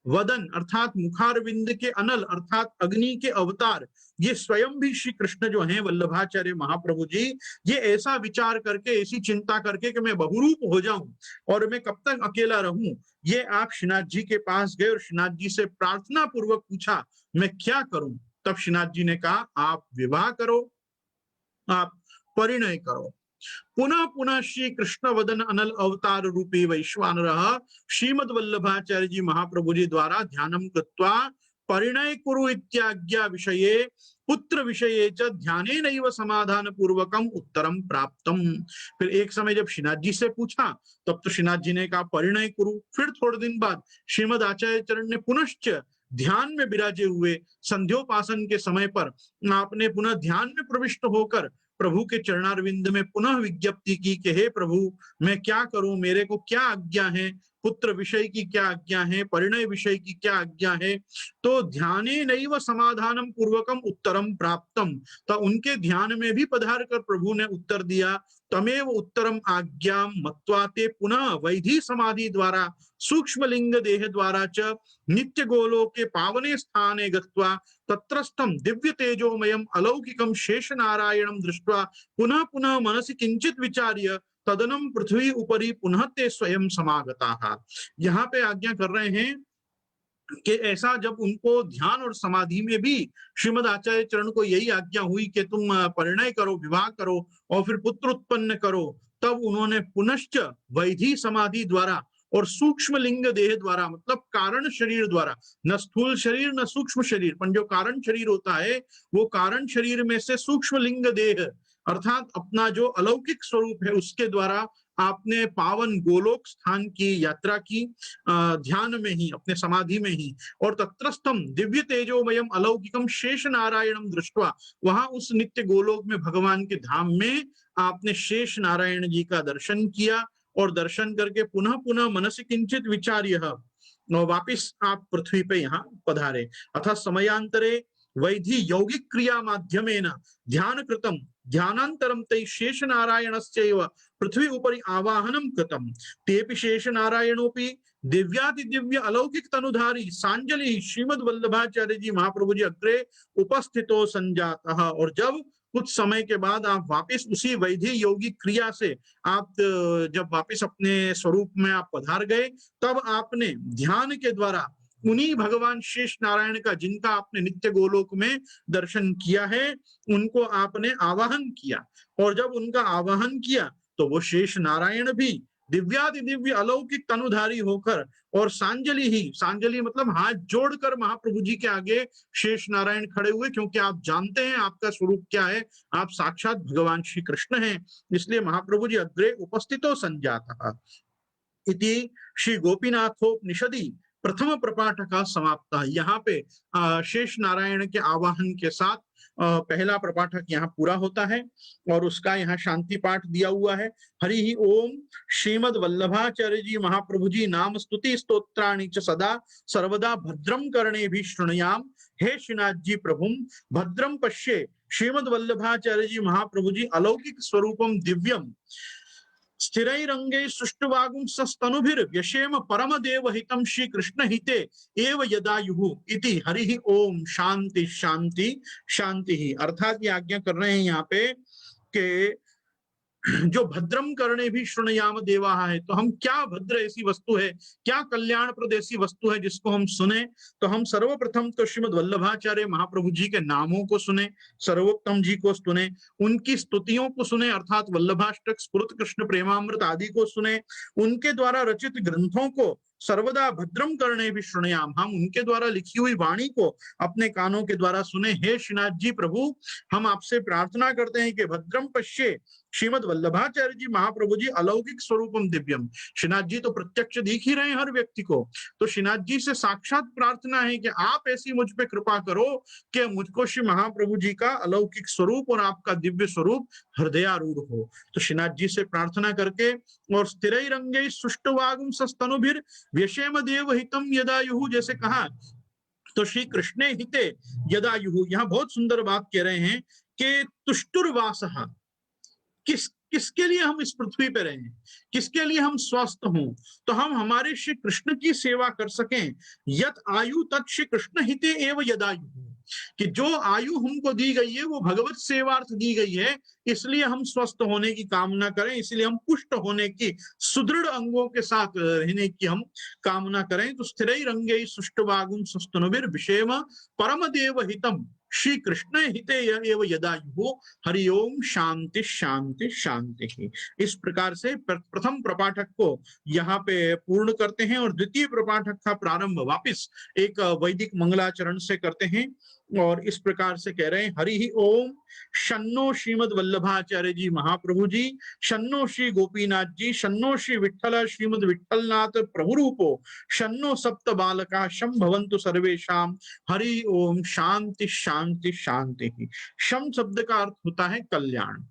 वदन अर्थात मुखारविंद के अनल अर्थात अग्नि के अवतार, ये स्वयं भी श्री कृष्ण जो हैं वल्लभाचार्य महाप्रभु जी, ये ऐसा विचार करके, ऐसी चिंता करके कि मैं बहुरूप हो जाऊं और मैं कब तक अकेला रहूं, ये आप श्रीनाथ जी के पास गए और श्रीनाथ जी से प्रार्थना पूर्वक पूछा मैं क्या करूं। तब श्रीनाथ जी ने कहा आप विवाह करो, आप परिणय करो। पुनः पुनः श्री कृष्ण वदन अनल अवतार रूपी वैश्वानरः श्रीमद वल्लभाचार्य जी महाप्रभु जी द्वारा ध्यानम कृत्वा परिणय कुरु इत्याज्ञा विषये पुत्र विषये च ध्याने नैव समाधान पूर्वकम उत्तरम प्राप्तम। फिर एक समय जब श्रीनाथ जी से पूछा तब तो श्रीनाथ जी ने कहा परिणय कुरु। फिर थोड़े दिन बाद श्रीमद आचार्य चरण ने पुनश्च ध्यान में विराजे हुए संध्योपासन के समय पर आपने पुनः ध्यान में प्रविष्ट होकर प्रभु के चरणारविंद में पुनः विज्ञप्ति की कि हे प्रभु मैं क्या करूं, मेरे को क्या आज्ञा है, पुत्र विषय की क्या आज्ञा है, परिणय विषय की क्या आज्ञा है। तो ध्याने नैव समाधानम पूर्वकम उत्तरम प्राप्तम, तो उनके ध्यान में भी पधार कर प्रभु ने उत्तर दिया तमेव उत्तरम आज्ञाम मत्वाते पुनः वैधि समाधि द्वारा सूक्ष्म लिंग देह द्वारा च नित्य गोलोके पावने स्थाने गत्वा तत्रस्थम दिव्य तेजोमयम अलौकिकम शेष नारायणम दृष्ट्वा पुनः पुनः मनसि किंचित विचार्य तदनम पृथ्वी उपरि पुनः ते स्वयं समागता। यहाँ पे आज्ञा कर रहे हैं कि ऐसा जब उनको ध्यान और समाधि में भी श्रीमद आचार्य चरण को यही आज्ञा हुई कि तुम परिणय करो, विवाह करो और फिर पुत्र उत्पन्न करो, तब उन्होंने पुनश्च वैधि समाधि द्वारा और सूक्ष्म लिंग देह द्वारा, मतलब कारण शरीर द्वारा, न स्थूल शरीर न सूक्ष्म शरीर, पर जो कारण शरीर होता है वो कारण शरीर में से सूक्ष्म लिंग देह अर्थात अपना जो अलौकिक स्वरूप है उसके द्वारा आपने पावन गोलोक स्थान की यात्रा की ध्यान में ही, अपने समाधि में ही। और तत्रस्थम दिव्य तेजोमयम अलौकिकम शेष नारायणम दृष्ट्वा, वहां उस नित्य गोलोक में भगवान के धाम में आपने शेष नारायण जी का दर्शन किया और दर्शन करके पुनः पुनः मनसि किंचित विचार्य वापिस आप पृथ्वी पे यहाँ पधारे। अथा समयांतरे वैधि यौगिक क्रिया माध्यमेन ध्यान कृतम ध्यानांतरम तै शेष नारायणस्यैव पृथ्वी उपरि आवाहनम कृतम तेपि शेष नारायणोपि दिव्याति दिव्य अलौकिक तनुधारी सांजलि श्रीमद वल्लभाचार्य जी महाप्रभु जी अग्रे उपस्थितो संजातः। और जब कुछ समय के बाद आप वापिस उसी वैधि यौगिक क्रिया से आप जब वापिस अपने स्वरूप में आप पधार गए, तब आपने ध्यान के द्वारा उन्हीं भगवान शेष नारायण का, जिनका आपने नित्य गोलोक में दर्शन किया है, उनको आपने आवाहन किया। और जब उनका आवाहन किया तो वो शेष नारायण भी दिव्यादि दिव्य अलौकिक तनुधारी होकर और सांजलि ही, सांजलि मतलब हाथ जोड़कर महाप्रभु जी के आगे शेष नारायण खड़े हुए, क्योंकि आप जानते हैं आपका स्वरूप क्या है, आप साक्षात भगवान श्री कृष्ण हैं। इसलिए महाप्रभु जी अग्रे उपस्थितो संजातः इति श्री गोपीनाथोपनिषदि प्रथम प्रपाठ का समाप्त। यहाँ पे शेष नारायण के आवाहन के साथ पहला प्रपाठक यहाँ पूरा होता है और उसका यहाँ शांति पाठ दिया हुआ है। हरि ही ओम श्रीमद वल्लभाचार्य जी महाप्रभु जी नाम स्तुति स्तोत्राणि च सदा सर्वदा भद्रम कर्णे भी शृणुयाम। हे श्रीनाथ जी प्रभुम भद्रम पश्ये श्रीमद वल्लभाचार्य जी महाप्रभु जी अलौकिक स्वरूपम दिव्यम स्थिरैरंगे सृष्टवागुंसस्तनुभिर्व्यशेम परम देव हितम श्री कृष्ण हिते एव यदायुः इति हरि ओम शांति शांति शांति ही। अर्थात ये आज्ञा कर रहे हैं यहाँ पे कि जो भद्रम करने भी शृणयाम देवा है, तो हम क्या भद्र ऐसी वस्तु है, क्या कल्याणप्रद ऐसी वस्तु है जिसको हम सुने। तो हम सर्वप्रथम तो श्रीमद वल्लभाचार्य महाप्रभु जी के नामों को सुने, सर्वोत्तम जी को सुने, उनकी स्तुतियों को सुने अर्थात वल्लभाष्टक स्फुरत कृष्ण प्रेमामृत आदि को सुने, उनके द्वारा रचित ग्रंथों को सर्वदा भद्रम करने भी शृणयाम, हम उनके द्वारा लिखी हुई वाणी को अपने कानों के द्वारा सुने। हे श्रीनाथ जी प्रभु, हम आपसे प्रार्थना करते हैं कि भद्रम पश्ये श्रीमद वल्लभाचार्य जी महाप्रभु जी अलौकिक स्वरूपम दिव्यम। श्रीनाथ जी तो प्रत्यक्ष दिख ही रहे हैं हर व्यक्ति को, तो श्रीनाथ जी से साक्षात प्रार्थना है कि आप ऐसी मुझ पे कृपा करो कि मुझको श्री महाप्रभु जी का अलौकिक स्वरूप और आपका दिव्य स्वरूप हृदयारूढ़ हो। तो श्रीनाथ जी से प्रार्थना करके और स्थिरैरंगे सुष्टुवागुम सस्तनुभिर व्यशेम देव हितम यदायुः जैसे कहा, तो श्री कृष्णे हिते यदायुः, यहाँ बहुत सुंदर बात कह रहे हैं कि तुष्टुर्वासः, किस किसके लिए हम इस पृथ्वी पे रहे, किसके लिए हम स्वस्थ हों, तो हम हमारे श्री कृष्ण की सेवा कर सकें। यत आयु तत् श्री कृष्ण हिते एव यदायु, कि जो आयु हमको दी गई है वो भगवत सेवार्थ दी गई है, इसलिए हम स्वस्थ होने की कामना करें, इसलिए हम पुष्ट होने की, सुदृढ़ अंगों के साथ रहने की हम कामना करें। तो स्थिरैरंगैः सुष्ठुवागुं सुस्तनुभिर्विषेम परम देव हितम श्री कृष्ण हिते एव यदायु हरि ओम शांति शांति शांति। इस प्रकार से प्रथम प्रपाठक को यहाँ पे पूर्ण करते हैं और द्वितीय प्रपाठक का प्रारंभ वापिस एक वैदिक मंगलाचरण से करते हैं और इस प्रकार से कह रहे हैं, हरि ही ओम शन्नो श्रीमद वल्लभाचार्य जी महाप्रभु जी, शन्नो श्री गोपीनाथ जी, शन्नो श्री विठ्ठल श्रीमद विठ्ठलनाथ प्रभु रूपो, शन्नो सप्त बालका शम भवन्तु सर्वेशाम, हरि ओम शांति शांति शांति। शम शब्द का अर्थ होता है कल्याण।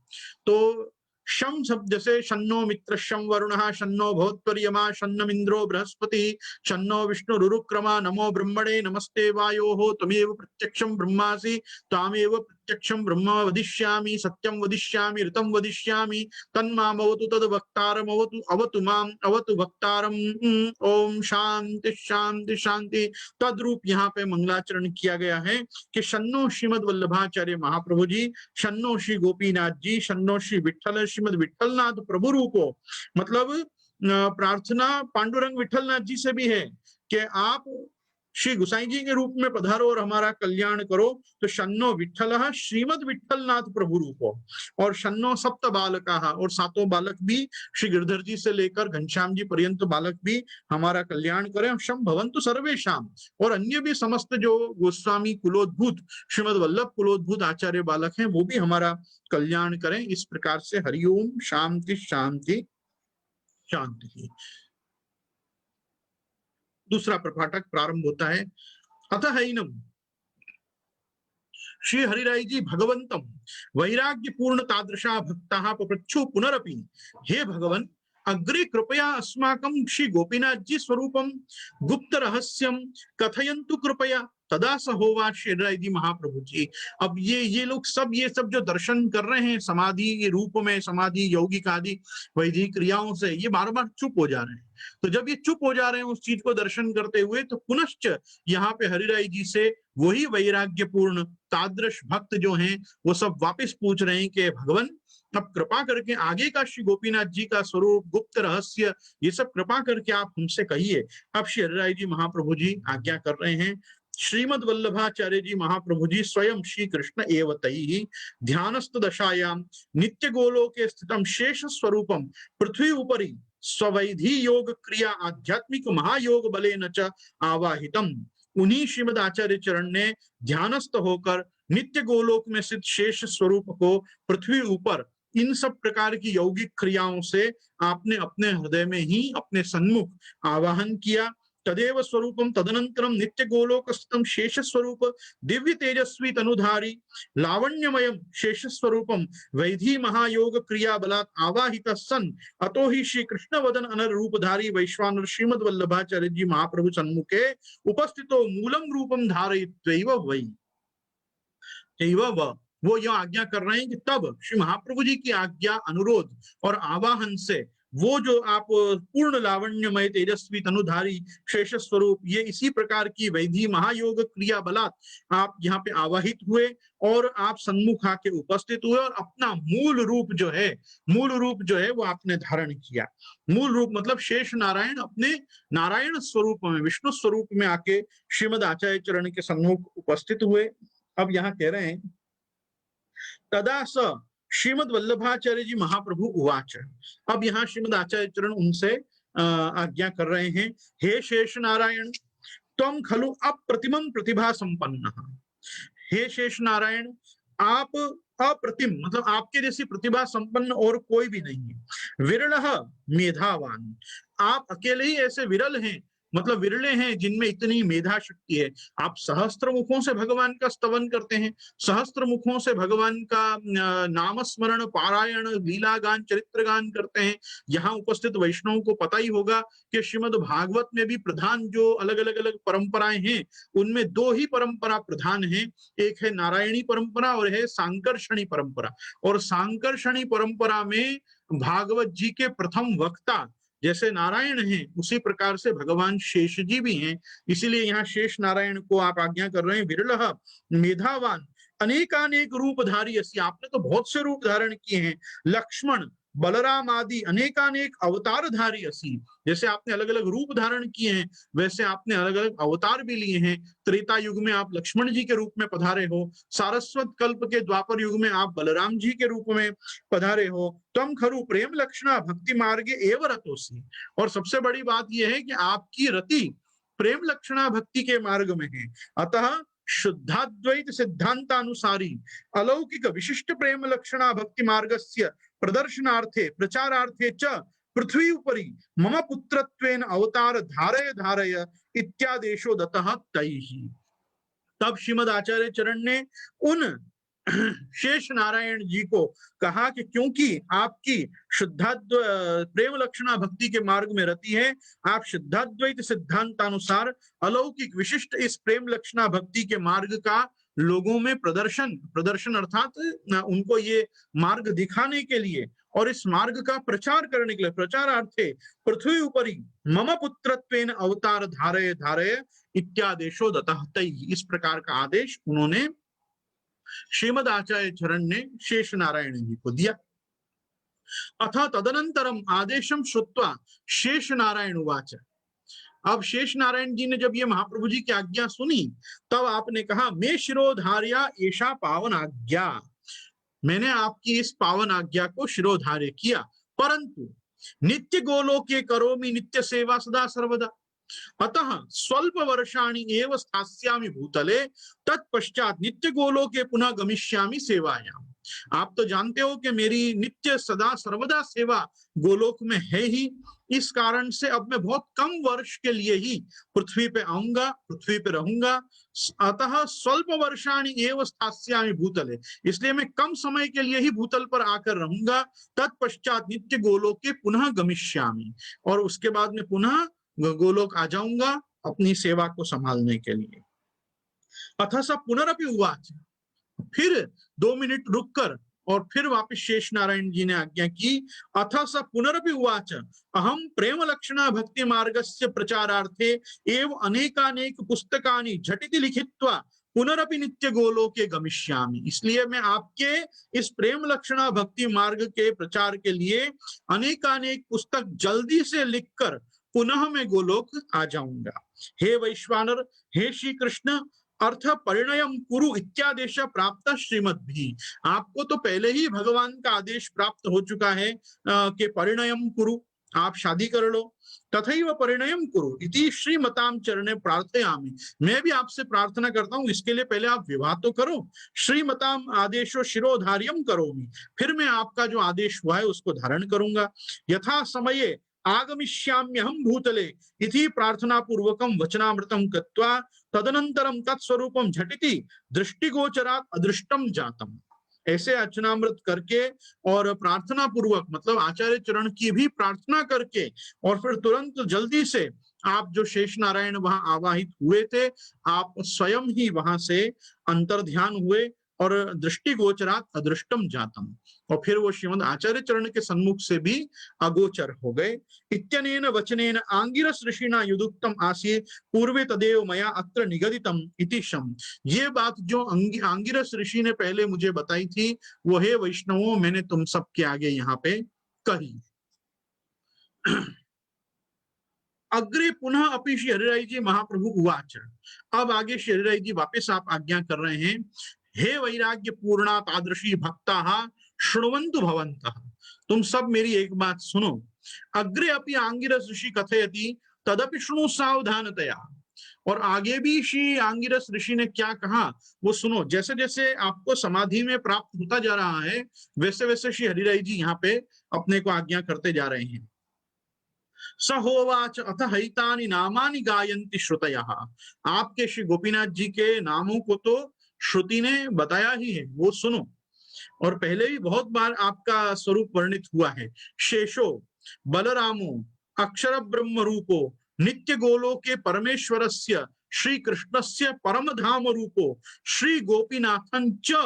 तो शम शब्द से शन्नो मित्र शम वरुणः शन्नो भवत्वर्यमा शन्नमिंद्रो बृहस्पति शन्नो विष्णु रुरुक्रमा नमो ब्रह्मणे नमस्ते वायोः त्वमेव प्रत्यक्षं ब्रह्मासि त्वामेव प्रत्यक्षं ब्रह्म वदिष्यामि सत्यं वदिष्यामि ऋतं वदिष्यामि तन्मामवतु तद् वक्तारम् अवतु अवतु माम् अवतु वक्तारम्। ओम शांति शांति शांति। तद्रूप यहाँ पे मंगलाचरण किया गया है कि शन्नो श्रीमद वल्लभाचार्य महाप्रभु जी, शन्नो श्री गोपीनाथ जी, शन्नो श्री विठ्ठल श्रीमद विठ्ठलनाथ प्रभु रूपो, मतलब प्रार्थना पांडुरंग विठ्ठलनाथ जी से भी है कि आप श्री गुसाई जी के रूप में पधारो और हमारा कल्याण करो। तो शन्नो विठ्ठल श्रीमद विठ्ठलनाथ प्रभु रूपो, और शन्नो सप्त बालका, और सातों बालक भी श्री गिरधर जी से लेकर घनश्याम जी पर्यंत बालक भी हमारा कल्याण करें। शम भवन्तु सर्वेशाम, और अन्य भी समस्त जो गोस्वामी कुलोद्भूत श्रीमद वल्लभ कुलोद्भूत आचार्य बालक हैं वो भी हमारा कल्याण करें। इस प्रकार से हरिओम शांति शांति शांति। दूसरा प्रपाठक प्रारंभ होता है, अतः हैनम श्री हरिराय जी भगवंतम वैराग्य पूर्ण तादृशा भक्ता पप्रच्छु पुनरपि, हे भगवन अग्रे कृपया अस्माकं श्री गोपीनाथ जी स्वरूपम गुप्त रहस्यम कथयन्तु कृपया। तदा स होवाच श्री हरिराय जी महाप्रभु जी। अब ये लोग सब ये सब जो दर्शन कर रहे हैं समाधि के रूप में, समाधि यौगिक आदि वैदिक क्रियाओं से, ये बार बार चुप हो जा रहे हैं। तो जब ये चुप हो जा रहे हैं उस चीज को दर्शन करते हुए, तो पुनश्च यहाँ पे हरिराय जी से वही वैराग्यपूर्ण तादृश भक्त जो हैं वो सब वापस पूछ रहे हैं कि भगवान अब कृपा करके आगे का श्री गोपीनाथ जी का स्वरूप, गुप्त रहस्य, ये सब कृपा करके आप हमसे कहिए। अब श्री हरिराय जी महाप्रभु जी आज्ञा कर रहे हैं, श्रीमद वल्लभाचार्य जी महाप्रभु जी स्वयं श्री कृष्ण एवतैः ध्यानस्थ दशायाम नित्य गोलोके स्थितम शेष स्वरूपम पृथ्वी उपरि स्ववैधि योग क्रिया आध्यात्मिक महायोग बलेन च आवाहितम। उन्हीं श्रीमद आचार्य चरण ने ध्यानस्थ होकर नित्य गोलोक में स्थित शेष स्वरूप को पृथ्वी ऊपर इन सब प्रकार की यौगिक क्रियाओं से आपने अपने हृदय में ही अपने सन्मुख आवाहन किया। तदेव स्वरूपम तदनंतरम नित्य गोलोक स्थितम शेष स्वरूप दिव्य तेजस्वी तनुधारी लावण्यमयम शेष स्वरूपम वैधि महायोग क्रिया बलात् आवाहित सन अतो ही श्री कृष्ण वदन अनर रूपधारी वैश्वानर श्रीमद वल्लभाचार्य जी महाप्रभु सन्मुखे उपस्थितो मूलम रूपम धारयित्वैव वै। वो यह आज्ञा कर रहे हैं कि तब श्री महाप्रभु जी की आज्ञा, अनुरोध और आवाहन से वो जो आप पूर्ण लावण्यमय तेजस्वी तनुधारी शेष स्वरूप, ये इसी प्रकार की वैधि महायोग क्रिया बलात् आप यहाँ पे आवाहित हुए और आप सन्मुख आके उपस्थित हुए और अपना मूल रूप जो है वो आपने धारण किया। मूल रूप मतलब शेष नारायण अपने नारायण स्वरूप में, विष्णु स्वरूप में आके श्रीमद आचार्य चरण के सन्मुख उपस्थित हुए। अब यहाँ कह रहे हैं, तदा स श्रीमद वल्लभाचार्य जी महाप्रभु उवाच। अब यहाँ श्रीमद आचार्य चरण उनसे आज्ञा कर रहे हैं, हे शेष नारायण त्वं खलु अप्रतिमं प्रतिभा संपन्न। हे शेष नारायण आप अप्रतिम मतलब आपके जैसी प्रतिभा संपन्न और कोई भी नहीं है। विरलः मेधावान, आप अकेले ही ऐसे विरल हैं मतलब विरले हैं जिनमें इतनी मेधा शक्ति है। आप सहस्त्र मुखों से भगवान का स्तवन करते हैं, सहस्त्र मुखों से भगवान का नाम स्मरण, पारायण, लीला गान, चरित्र गान करते हैं। यहाँ उपस्थित वैष्णवों को पता ही होगा कि श्रीमद् भागवत में भी प्रधान जो अलग अलग अलग परंपराएं हैं, उनमें दो ही परंपरा प्रधान है, एक है नारायणी परंपरा और है सांकर्षणी परंपरा। और सांकर्षणी परंपरा में भागवत जी के प्रथम वक्ता जैसे नारायण हैं, उसी प्रकार से भगवान शेष जी भी हैं। इसीलिए यहाँ शेष नारायण को आप आज्ञा कर रहे हैं, विरलः मेधावान अनेकानेक रूपधारी असी, आपने तो बहुत से रूप धारण किए हैं। लक्ष्मण बलराम आदि अनेकानेक अवतारधारी असी, जैसे आपने अलग अलग रूप धारण किए हैं, वैसे आपने अलग अलग अवतार भी लिए हैं। त्रेता युग में आप लक्ष्मण जी के रूप में पधारे हो, सारस्वत कल्प के द्वापर युग में आप बलराम जी के रूप में पधारे हो। तम खरु प्रेम लक्षणा भक्ति मार्गे एव रतोसी, और सबसे बड़ी बात यह है कि आपकी रति प्रेम लक्षणा भक्ति के मार्ग में है। अतः शुद्धाद्वैत सिद्धांतानुसारी अलौकिक विशिष्ट प्रेम लक्षणा भक्ति मार्गस्य प्रदर्शनार्थे प्रचारार्थे च पृथ्वी उपरि मम पुत्रत्वेन अवतार धारय धारय इत्यादेशो दतः तैहि। तब श्रीमद आचार्य चरण ने उन शेष नारायण जी को कहा कि क्योंकि आपकी शुद्धाद्व प्रेम लक्षणा भक्ति के मार्ग में रति है, आप शुद्धाद्वैत सिद्धांतानुसार अलौकिक विशिष्ट इस प्रेम लक्षणा भक्ति के मार्ग का लोगों में प्रदर्शन अर्थात उनको ये मार्ग दिखाने के लिए और इस मार्ग का प्रचार करने के लिए, प्रचारार्थे पृथ्वी उपरि मम पुत्रत्वेन अवतार धारय धारय इत्यादेशो दतः तैहि, इस प्रकार का आदेश उन्होंने श्रीमद आचार्य चरण ने शेष नारायण जी को दिया। अथ तदनंतरम आदेशम श्रुत्वा शेष नारायण उवाच, अब शेष नारायण जी ने जब ये महाप्रभु जी की आज्ञा सुनी, तब आपने कहा, मैं शिरोधार्या ऐसा पावन आज्ञा, मैंने आपकी इस पावन आज्ञा को शिरोधार्य किया, परंतु नित्य गोलोके करोमि नित्य सेवा सदा सर्वदा, अतः स्वल्प वर्षाणि एव स्थास्यामि भूतले, तत्पश्चात नित्य गोलोके पुनः गमिष्यामि सेवायाम। आप तो जानते हो कि मेरी नित्य सदा सर्वदा सेवा गोलोक में है ही, इस कारण से अब मैं बहुत कम वर्ष के लिए ही पृथ्वी पे आऊंगा, पृथ्वी पे रहूंगा। अतः स्वल्प वर्षाणि एव स्थास्यामि भूतले, इसलिए मैं कम समय के लिए ही भूतल पर आकर रहूंगा। तत्पश्चात नित्य गोलोके पुनः गमिष्यामि, और उसके बाद में पुनः गोलोक आ जाऊंगा अपनी सेवा को संभालने के लिए। अथ स पुनरपि उवाच, फिर 2 मिनट रुककर और फिर वापस शेष नारायण जी ने आज्ञा की। अथ स पुनरपि उवाच, अहम प्रेम लक्षणा भक्ति मार्गस्य प्रचारार्थे एव अनेकानेक पुस्तकानि झटिति लिखित्वा पुनरपि नित्य गोलोके गमिष्यामि, इसलिए मैं आपके इस प्रेम लक्षणा भक्ति मार्ग के प्रचार के लिए अनेकानेक पुस्तक जल्दी से लिखकर पुनः मैं गोलोक आ जाऊंगा। हे वैश्वानर, हे श्री कृष्ण, अर्थ परिणयम कुरु इत्यादेश प्राप्त श्रीमद्भी, आपको तो पहले ही भगवान का आदेश प्राप्त हो चुका है कि परिणयम कुरु, आप शादी कर लो। तथैव परिणयम कुरु इति श्रीमताम चरणे प्रार्थयामि, मैं भी आपसे प्रार्थना करता हूं, इसके लिए पहले आप विवाह तो करो। श्रीमताम आदेशो शिरोधार्यम करोमि, फिर मैं आपका जो आदेश हुआ है उसको धारण करूंगा। यथा समये आगमिष्याम्यहं भूतले इति प्रार्थना पूर्वकम वचनामृतम कृत्वा तदनंतरम तत्स्वरूपम झटिति दृष्टिगोचरात् अदृष्टम जातम, ऐसे अर्चनामृत करके और प्रार्थना पूर्वक, मतलब आचार्य चरण की भी प्रार्थना करके, और फिर तुरंत जल्दी से आप जो शेष नारायण वहां आवाहित हुए थे, आप स्वयं ही वहां से अंतर्ध्यान हुए और दृष्टिगोचरात् अदृष्टम जातम, और फिर वो श्रीमद आचार्य चरण के सन्मुख से भी अगोचर हो गए। इत्यनेन वचनेन आंगिरस ऋषिणा युदुक्तम आसी पूर्वे तदेव मया अत्र निगदितम इति शम, ये बात जो आंगिरस ऋषि ने पहले मुझे बताई थी, वो हे वैष्णवों मैंने तुम सबके आगे यहाँ पे कही। अग्रे पुनः अपि श्री हरिराय जी महाप्रभु उवाच, अब आगे श्री हरिराय जी वापस आप आज्ञा कर रहे हैं, हे वैराग्य पूर्णा तादृशी भक्ता शृण्वन्तु भवन्तः, तुम सब मेरी एक बात सुनो। अग्रे अपि आंगिरस ऋषि कथयति तदपि शृणु सावधानतया, और आगे भी श्री आंगिरस ऋषि ने क्या कहा वो सुनो। जैसे जैसे आपको समाधि में प्राप्त होता जा रहा है, वैसे वैसे श्री हरिराय जी यहाँ पे अपने को आज्ञा करते जा रहे हैं। स होवाच अथ हैतानि नामानि गायन्ति श्रुतयः। आपके श्री गोपीनाथ जी के नामों को तो श्रुति ने बताया ही है, वो सुनो। और पहले भी बहुत बार आपका स्वरूप वर्णित हुआ है। शेषो बलरामो अक्षर ब्रह्म रूपो नित्य गोलोके परमेश्वरस्य श्री कृष्णस्य परम धाम रूपो श्री गोपीनाथं च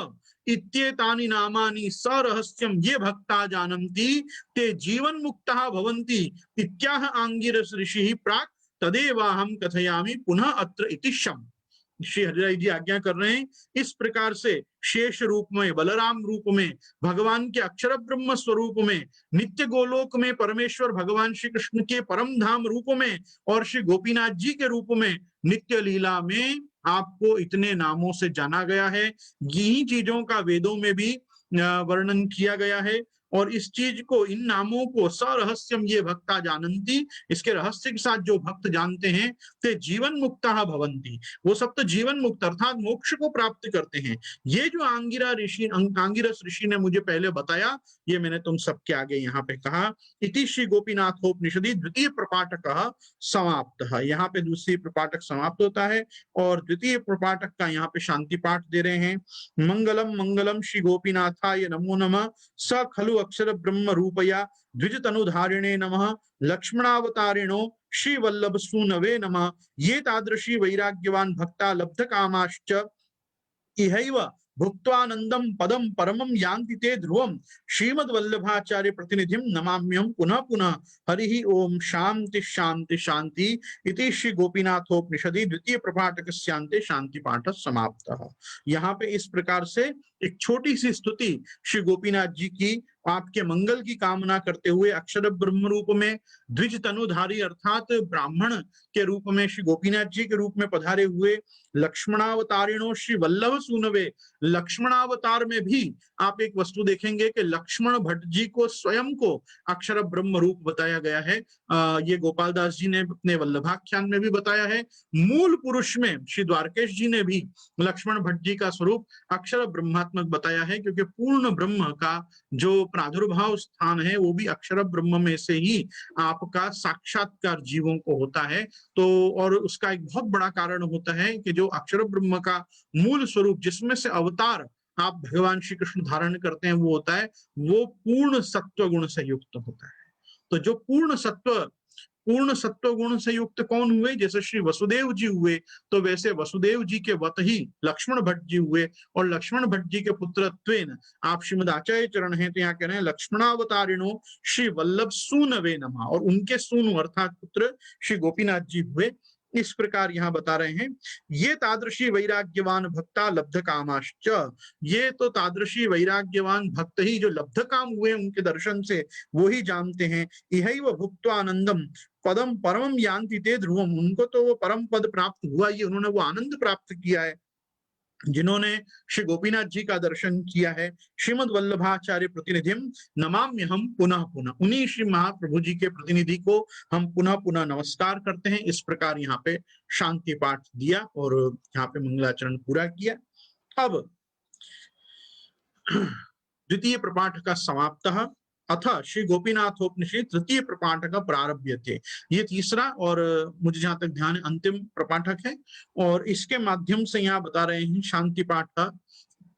इत्येतानि नामानि सरहस्यं ये भक्ता जानन्ति ते जीवन मुक्ताः भवन्ति इत्याह आंगिरस ऋषिः प्राक् तदेवाहं कथयामि पुनः अत्र इति शम्। श्री हरिराय जी आज्ञा कर रहे हैं, इस प्रकार से शेष रूप में, बलराम रूप में, भगवान के अक्षर ब्रह्म स्वरूप में, नित्य गोलोक में परमेश्वर भगवान श्री कृष्ण के परम धाम रूप में और श्री गोपीनाथ जी के रूप में नित्य लीला में आपको इतने नामों से जाना गया है। यही चीजों का वेदों में भी वर्णन किया गया है। और इस चीज को, इन नामों को सरहस्यम ये भक्ता जानन्ति, इसके रहस्य के साथ जो भक्त जानते हैं, ते जीवन मुक्ता भवन्ति, वो सब तो जीवन मुक्त अर्थात मोक्ष को प्राप्त करते हैं। ये जो आंगिरस ऋषि ने मुझे पहले बताया, ये मैंने तुम सबके आगे यहाँ पे कहा। इति श्री गोपीनाथोपनिषदि द्वितीय प्रपाठक समाप्त है। यहाँ पे दूसरी प्रपाठक समाप्त होता है और द्वितीय प्रपाठक का यहाँ पे शांति पाठ दे रहे हैं। मंगलम मंगलम श्री गोपीनाथाय नमो नमः स खलु अक्षर ब्रह्म रूपया द्विज तनुधारिणे नमः लक्ष्मणावतारिणो श्री वल्लभ सूनवे नमः ये तादृशी वैराग्यवान भक्ता लब्ध कामाश्च इहैव भुक्त्वानंदम पदम परमम यान्ति ते ध्रुवम श्रीमद् वल्लभाचार्य प्रतिनिधिम नमाम्यहं पुनः पुनः। हरि ओम शांति शांति शांति। इति श्री गोपीनाथोपनिषदि द्वितीय प्रपाठक शांति शांति पाठ समाप्त। यहाँ पे इस प्रकार से एक छोटी सी स्तुति श्री गोपीनाथ जी की आपके मंगल की कामना करते हुए अक्षर ब्रह्म रूप में द्विज तनुधारी अर्थात ब्राह्मण के रूप में श्री गोपीनाथ जी के रूप में पधारे हुए लक्ष्मणावतारिणो श्री वल्लभ सूनवे। लक्ष्मणावतार में भी आप एक वस्तु देखेंगे कि लक्ष्मण भट्ट जी को स्वयं को अक्षर ब्रह्म रूप बताया गया है। ये गोपाल दास जी ने अपने वल्लभाख्यान में भी बताया है। मूल पुरुष में श्री द्वारकेश जी ने भी लक्ष्मण भट्ट जी का स्वरूप अक्षर ब्रह्मात्मक बताया है, क्योंकि पूर्ण ब्रह्म का जो प्रादुर्भाव स्थान है वो भी अक्षर ब्रह्म में से ही आपका साक्षात्कार जीवों को होता है। तो और उसका एक बहुत बड़ा कारण होता है कि जो अक्षर ब्रह्म का मूल स्वरूप जिसमें से अवतार आप भगवान श्री कृष्ण धारण करते हैं वो होता है, वो पूर्ण सत्व गुण से युक्त होता है। तो जो पूर्ण सत्व गुण से युक्त कौन हुए? जैसे श्री वसुदेव जी हुए, तो वैसे वसुदेव जी के वत ही लक्ष्मण भट्ट जी हुए और लक्ष्मण भट्ट जी के पुत्रत्वेन आप श्रीमद आचार्य चरण हैं तो यहाँ कह रहे हैं लक्ष्मणावतारिणो श्री वल्लभ सूनवे नमः, और उनके सूनु अर्थात पुत्र श्री गोपीनाथ जी हुए। इस प्रकार यहाँ बता रहे हैं, ये तादृशी वैराग्यवान भक्ता लब्ध कामाश्च, ये तो तादृशी वैराग्यवान भक्त ही जो लब्ध काम हुए उनके दर्शन से वो ही जानते हैं। इहैव भुक्त्वा आनंदम पदम परमम यान्ति ते ध्रुवम, उनको तो वो परम पद प्राप्त हुआ, ये उन्होंने वो आनंद प्राप्त किया है जिन्होंने श्री गोपीनाथ जी का दर्शन किया है। श्रीमद् वल्लभाचार्य प्रतिनिधिम नमाम्य हम पुनः पुनः, उन्हीं श्री महाप्रभु जी के प्रतिनिधि को हम पुनः पुनः नमस्कार करते हैं। इस प्रकार यहाँ पे शांति पाठ दिया और यहाँ पे मंगलाचरण पूरा किया। अब द्वितीय प्रपाठ का समाप्त अथ श्री गोपीनाथोपनिषद तृतीय प्रपाठक प्रारभ्यते, ये तीसरा और मुझे जहां तक ध्यान है अंतिम प्रपाठक है। और इसके माध्यम से यहाँ बता रहे हैं शांति पाठ का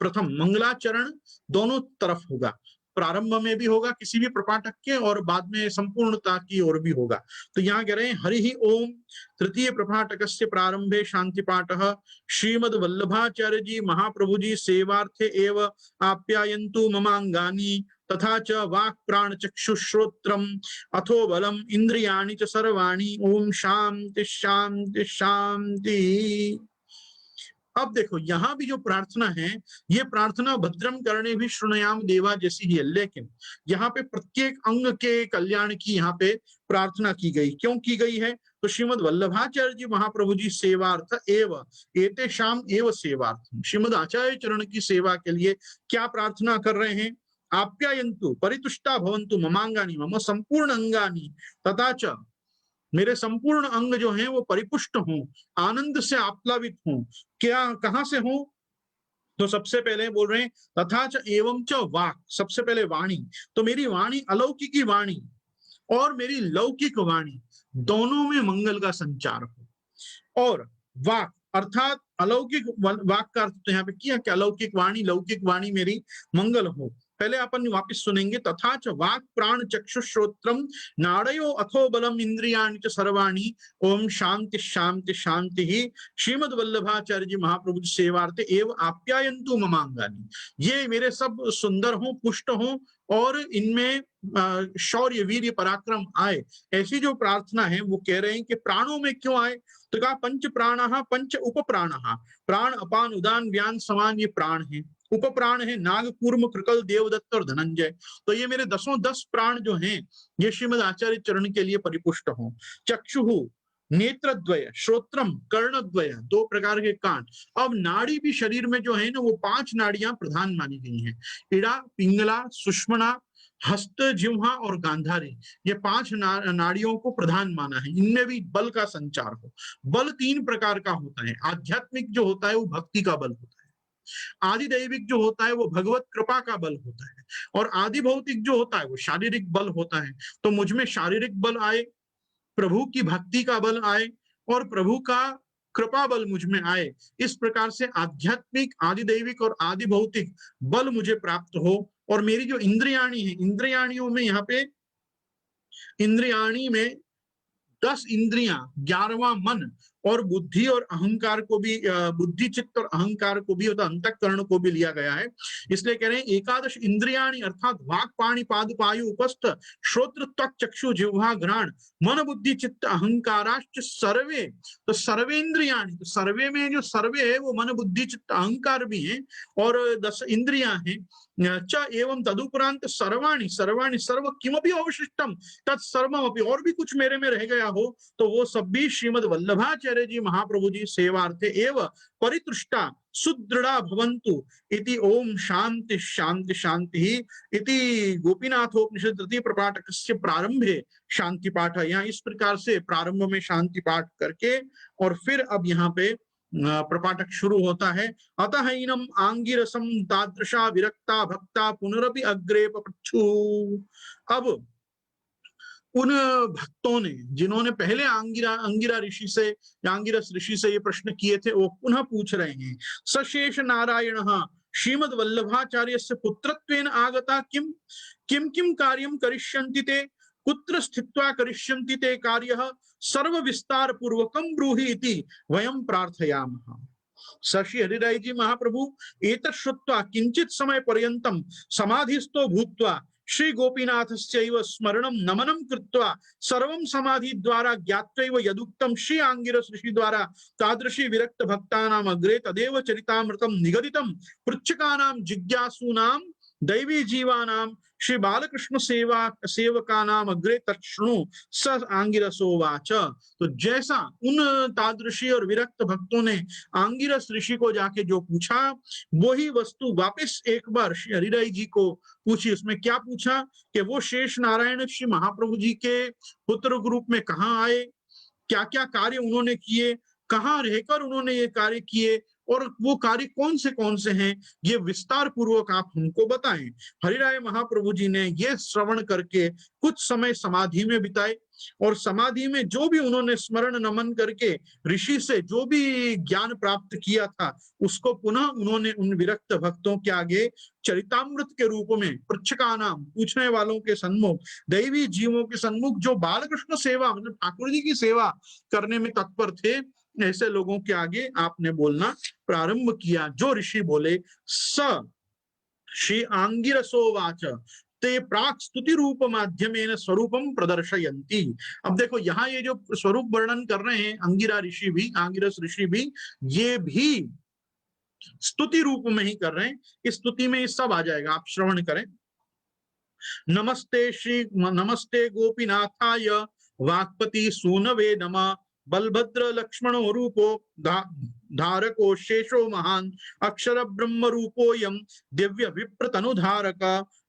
प्रथम मंगलाचरण दोनों तरफ होगा, प्रारंभ में भी होगा किसी भी प्रपाठक के और बाद में संपूर्णता की ओर भी होगा। तो यहाँ कह रहे हैं हरि ओम तृतीय प्रपाठकस्य प्रारंभे शांति पाठ श्रीमद् वल्लभाचार्य जी महाप्रभु जी सेवार्थे एव आप्यायन्तु ममांगानि तथा च वाक् प्राण चक्षुश्रोत्रम अथो बलम इंद्रियाणि च सर्वाणि। ओम शांति शांति शांति। अब देखो यहाँ भी जो प्रार्थना है ये प्रार्थना भद्रम करणे भी शृणुयाम देवा जैसी ही है, लेकिन यहाँ पे प्रत्येक अंग के कल्याण की यहाँ पे प्रार्थना की गई। क्यों की गई है? तो श्रीमद् वल्लभाचार्य जी महाप्रभु जी सेवार्थ एव एतेषाम एव सेवार्थ, श्रीमद् आचार्य चरण की सेवा के लिए क्या प्रार्थना कर रहे हैं? आप्यायन्तु परितुष्टा भवन्तु ममांगानि, मम संपूर्ण अंगानि तथा च, मेरे संपूर्ण अंग जो हैं वो परिपुष्ट हों, आनंद से आप्लावित हों। क्या कहां से हों? तो सबसे पहले बोल रहे हैं तथा च एवं च वाक, सबसे पहले वाणी, तो मेरी वाणी अलौकिकी वाणी और मेरी लौकिक वाणी दोनों में मंगल का संचार हो। और वाक अर्थात अलौकिक वाक का अर्थ तो यहाँ पे किया कि अलौकिक वाणी लौकिक वाणी मेरी मंगल हो। पहले अपन वापस सुनेंगे। तथा च वाक प्राण चक्षु श्रोत्रम नाड़यो अथो बलम इंद्रियाणि च सर्वाणि ओम शांति शांति शांति ही श्रीमद वल्लभाचार्य जी महाप्रभु सेवार्थे एवं आप्यायन्तु ममांगानि। ये मेरे सब सुंदर हो, पुष्ट हो और इनमें शौर्य वीर्य पराक्रम आए, ऐसी जो प्रार्थना है वो कह रहे हैं कि प्राणों में क्यों आए। तो कहा पंच प्राणः पंच उप प्राणः, प्राण अपान उदान व्यान समान ये प्राण है। उप प्राण है नाग कूर्म कृकल देवदत्त और धनंजय। तो ये मेरे 10 प्राण जो हैं ये श्रीमद आचार्य चरण के लिए परिपुष्ट हो। चक्षुः नेत्रद्वय, श्रोत्रम कर्णद्वय, 2 प्रकार के कान। अब नाड़ी भी शरीर में जो है ना वो 5 नाड़ियां प्रधान मानी गई हैं। इड़ा, पिंगला, सुषमना, हस्त, जिह्वा और गांधारी, ये 5 नाड़ियों को प्रधान माना है। इनमें भी बल का संचार हो। बल 3 प्रकार का होता है। आध्यात्मिक जो होता है वो भक्ति का बल होता है, आदि दैविक जो होता है वो भगवत कृपा का बल होता है, और आदि भौतिक जो होता है वो शारीरिक बल होता है। तो मुझ में शारीरिक बल आए, प्रभु की भक्ति का बल आए और प्रभु का कृपा बल मुझ में आए, इस प्रकार से आध्यात्मिक आदि दैविक और आदि भौतिक बल मुझे प्राप्त हो। और मेरी जो इंद्रियाणी है, इंद्रियाणियों में यहाँ पे इंद्रियाणी में 10 इंद्रियां, 11वां मन और बुद्धि और अहंकार को भी, बुद्धि चित्त और अहंकार को भी होता अंतःकरण को भी लिया गया है। इसलिए कह रहे हैं एकादश इंद्रियाणि अर्थात वाक पाणि पाद पायु उपस्थ श्रोत्र त्वक चक्षु जिह्वा घ्राण मन बुद्धि चित्त अहंकाराश्च सर्वे। तो सर्वेन्द्रियाणि, तो सर्वे में जो सर्वे है वो मन बुद्धि चित्त अहंकार भी है और 10 इंद्रियां हैं। च एवं तदुपरांत सर्वाणि, सर्वाणि सर्व किमपि अवशिष्टम तत्सर्वमपि, और भी कुछ मेरे में रह गया हो तो वो सब भी श्रीमद वल्लभाचार्य जी महाप्रभु जी सेवार्थे एवं परितुष्टा सुदृढ़ा भवन्तु इति ओम शांति शांति शांति इति गोपीनाथोपनिषद तृतीय प्रपाठकस्य प्रारंभे शांति पाठ। यहाँ इस प्रकार से प्रारंभ में शांति पाठ करके और फिर अब यहाँ पे प्रपाठक शुरू होता है। अतः इनम आंगिरसम तादृशा विरक्ता भक्ता पुनरपि अग्रे पप्रच्छु। अब उन भक्तों ने जिन्होंने पहले अंगिरा ऋषि से या अंगिरस ऋषि से ये प्रश्न किए थे वो पुनः पूछ रहे हैं। सशेष नारायण श्रीमद वल्लभाचार्य से पुत्रत्वेन आगता किम किम किम कार्यम करिष्यन्ति ते कुत्र स्थित्वा करिष्यन्ति ते कार्यः सर्व विस्तार पूर्वकम ब्रूहि इति वयम प्रार्थयामः। शशि हरिराय जी महाप्रभु एतत् श्रुत्वा किंचित समय पर्यंतम समाधिस्थो भूत्वा श्री गोपीनाथस्यैव स्मरणं नमनं कृत्वा सर्वं समाधि द्वारा ज्ञात्वैव यदुक्तं श्री आंगिरस ऋषि द्वारा तादृशी विरक्त भक्तानाम अग्रे तदेव चरितामृतं निगदितं पृच्छकानां जिज्ञासूनां दैवी जीवानां श्री बालकृष्ण सेवकानाम अग्रे तत्शृणु स आंगिरसोवाच। तो जैसा उन तादृशी और विरक्त भक्तों ने आंगिरस ऋषि को जाके जो पूछा वही वस्तु वापस एक बार श्री हरिराय जी को पूछी। उसमें क्या पूछा कि वो शेष नारायण श्री महाप्रभु जी के पुत्र रूप में कहाँ आए, क्या क्या कार्य उन्होंने किए, कहाँ रहकर उन्होंने ये कार्य किए और वो कार्य कौन से हैं, ये विस्तार पूर्वक आप हमको बताएं। हरिराय महाप्रभु जी ने ये श्रवण करके कुछ समय समाधि में बिताए और समाधि में जो भी उन्होंने स्मरण नमन करके ऋषि से जो भी ज्ञान प्राप्त किया था उसको पुनः उन्होंने उन विरक्त भक्तों के आगे चरितामृत के रूप में पृच्छका नाम पूछने वालों के सन्मुख, दैवी जीवों के सन्मुख जो बालकृष्ण सेवा मतलब ठाकुर जी की सेवा करने में तत्पर थे, ऐसे लोगों के आगे आपने बोलना प्रारंभ किया। जो ऋषि बोले स श्री आंगिरसोवाच ते प्राक स्तुति रूप माध्यमेन स्वरूपम प्रदर्शयन्ति। अब देखो यहाँ ये जो स्वरूप वर्णन कर रहे हैं अंगिरा ऋषि भी, आंगिरस ऋषि भी, ये भी स्तुति रूप में ही कर रहे हैं। इस स्तुति में ये सब आ जाएगा, आप श्रवण करें। नमस्ते गोपीनाथाय वाक्पति सूनवे नमः बलभद्र लक्ष्मण रूपो धारको शेषो महान अक्षर ब्रह्म रूपोयम दिव्य विप्रतनुधारक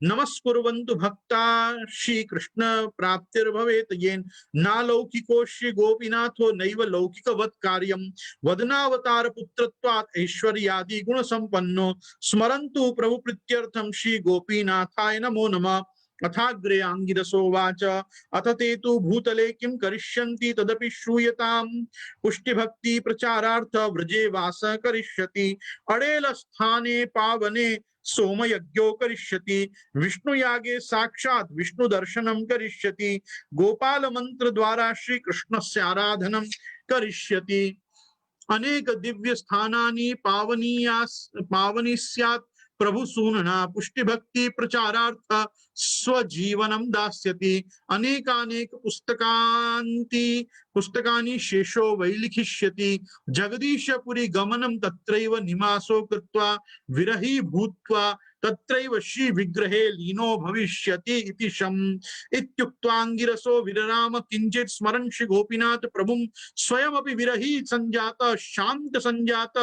नमस्कुर्वन्तु भक्ता श्री कृष्ण प्राप्तिर्भवेत येन नालौकिको श्री गोपीनाथो नैव लौकिकवत् कार्यम वदनावतार पुत्रत्वात् ऐश्वर्यादि गुण संपन्नो स्मरन्तु प्रभु प्रीत्यर्थम श्री गोपीनाथाय नमो नमः। अथाग्रे आंगिरसोवाच अथ ते तु भूतले किं करिष्यन्ति तदपि श्रूयताम् पुष्टिभक्ति प्रचारार्थ व्रजे वास करिष्यति अडेल स्थाने पावने सोमयज्ञो करिष्यति विष्णुयागे साक्षात् विष्णु दर्शनं करिष्यति गोपाल मंत्र द्वारा श्री कृष्णस्य आराधनं करिष्यति अनेक दिव्य स्थानानि पावनी स्यात् प्रभु सूनना पुष्टि भक्ति प्रचारार्थ स्वजीवनं दास्यति अनेकानेक पुस्तकानि शेषो वै लिखिष्यति जगदीशपुरी गमनं तत्रैव निवासो कृत्वा विरही भूत्वा तत्रैव श्री विग्रहे लीनो भविष्यति इति शम् इत्युक्त्वांगिरसो विरराम किंचित स्मरन् श्री गोपीनाथ प्रभुं स्वयमपि विरही संजात शांत संजात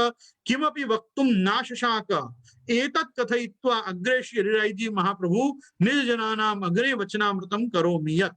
किमपि वक्तुं नाशशाक एतत् कथयित्वा अग्रे श्री हरिराय जी महाप्रभु निज जनानाम अग्रे वचनामृतम करोमि यत्।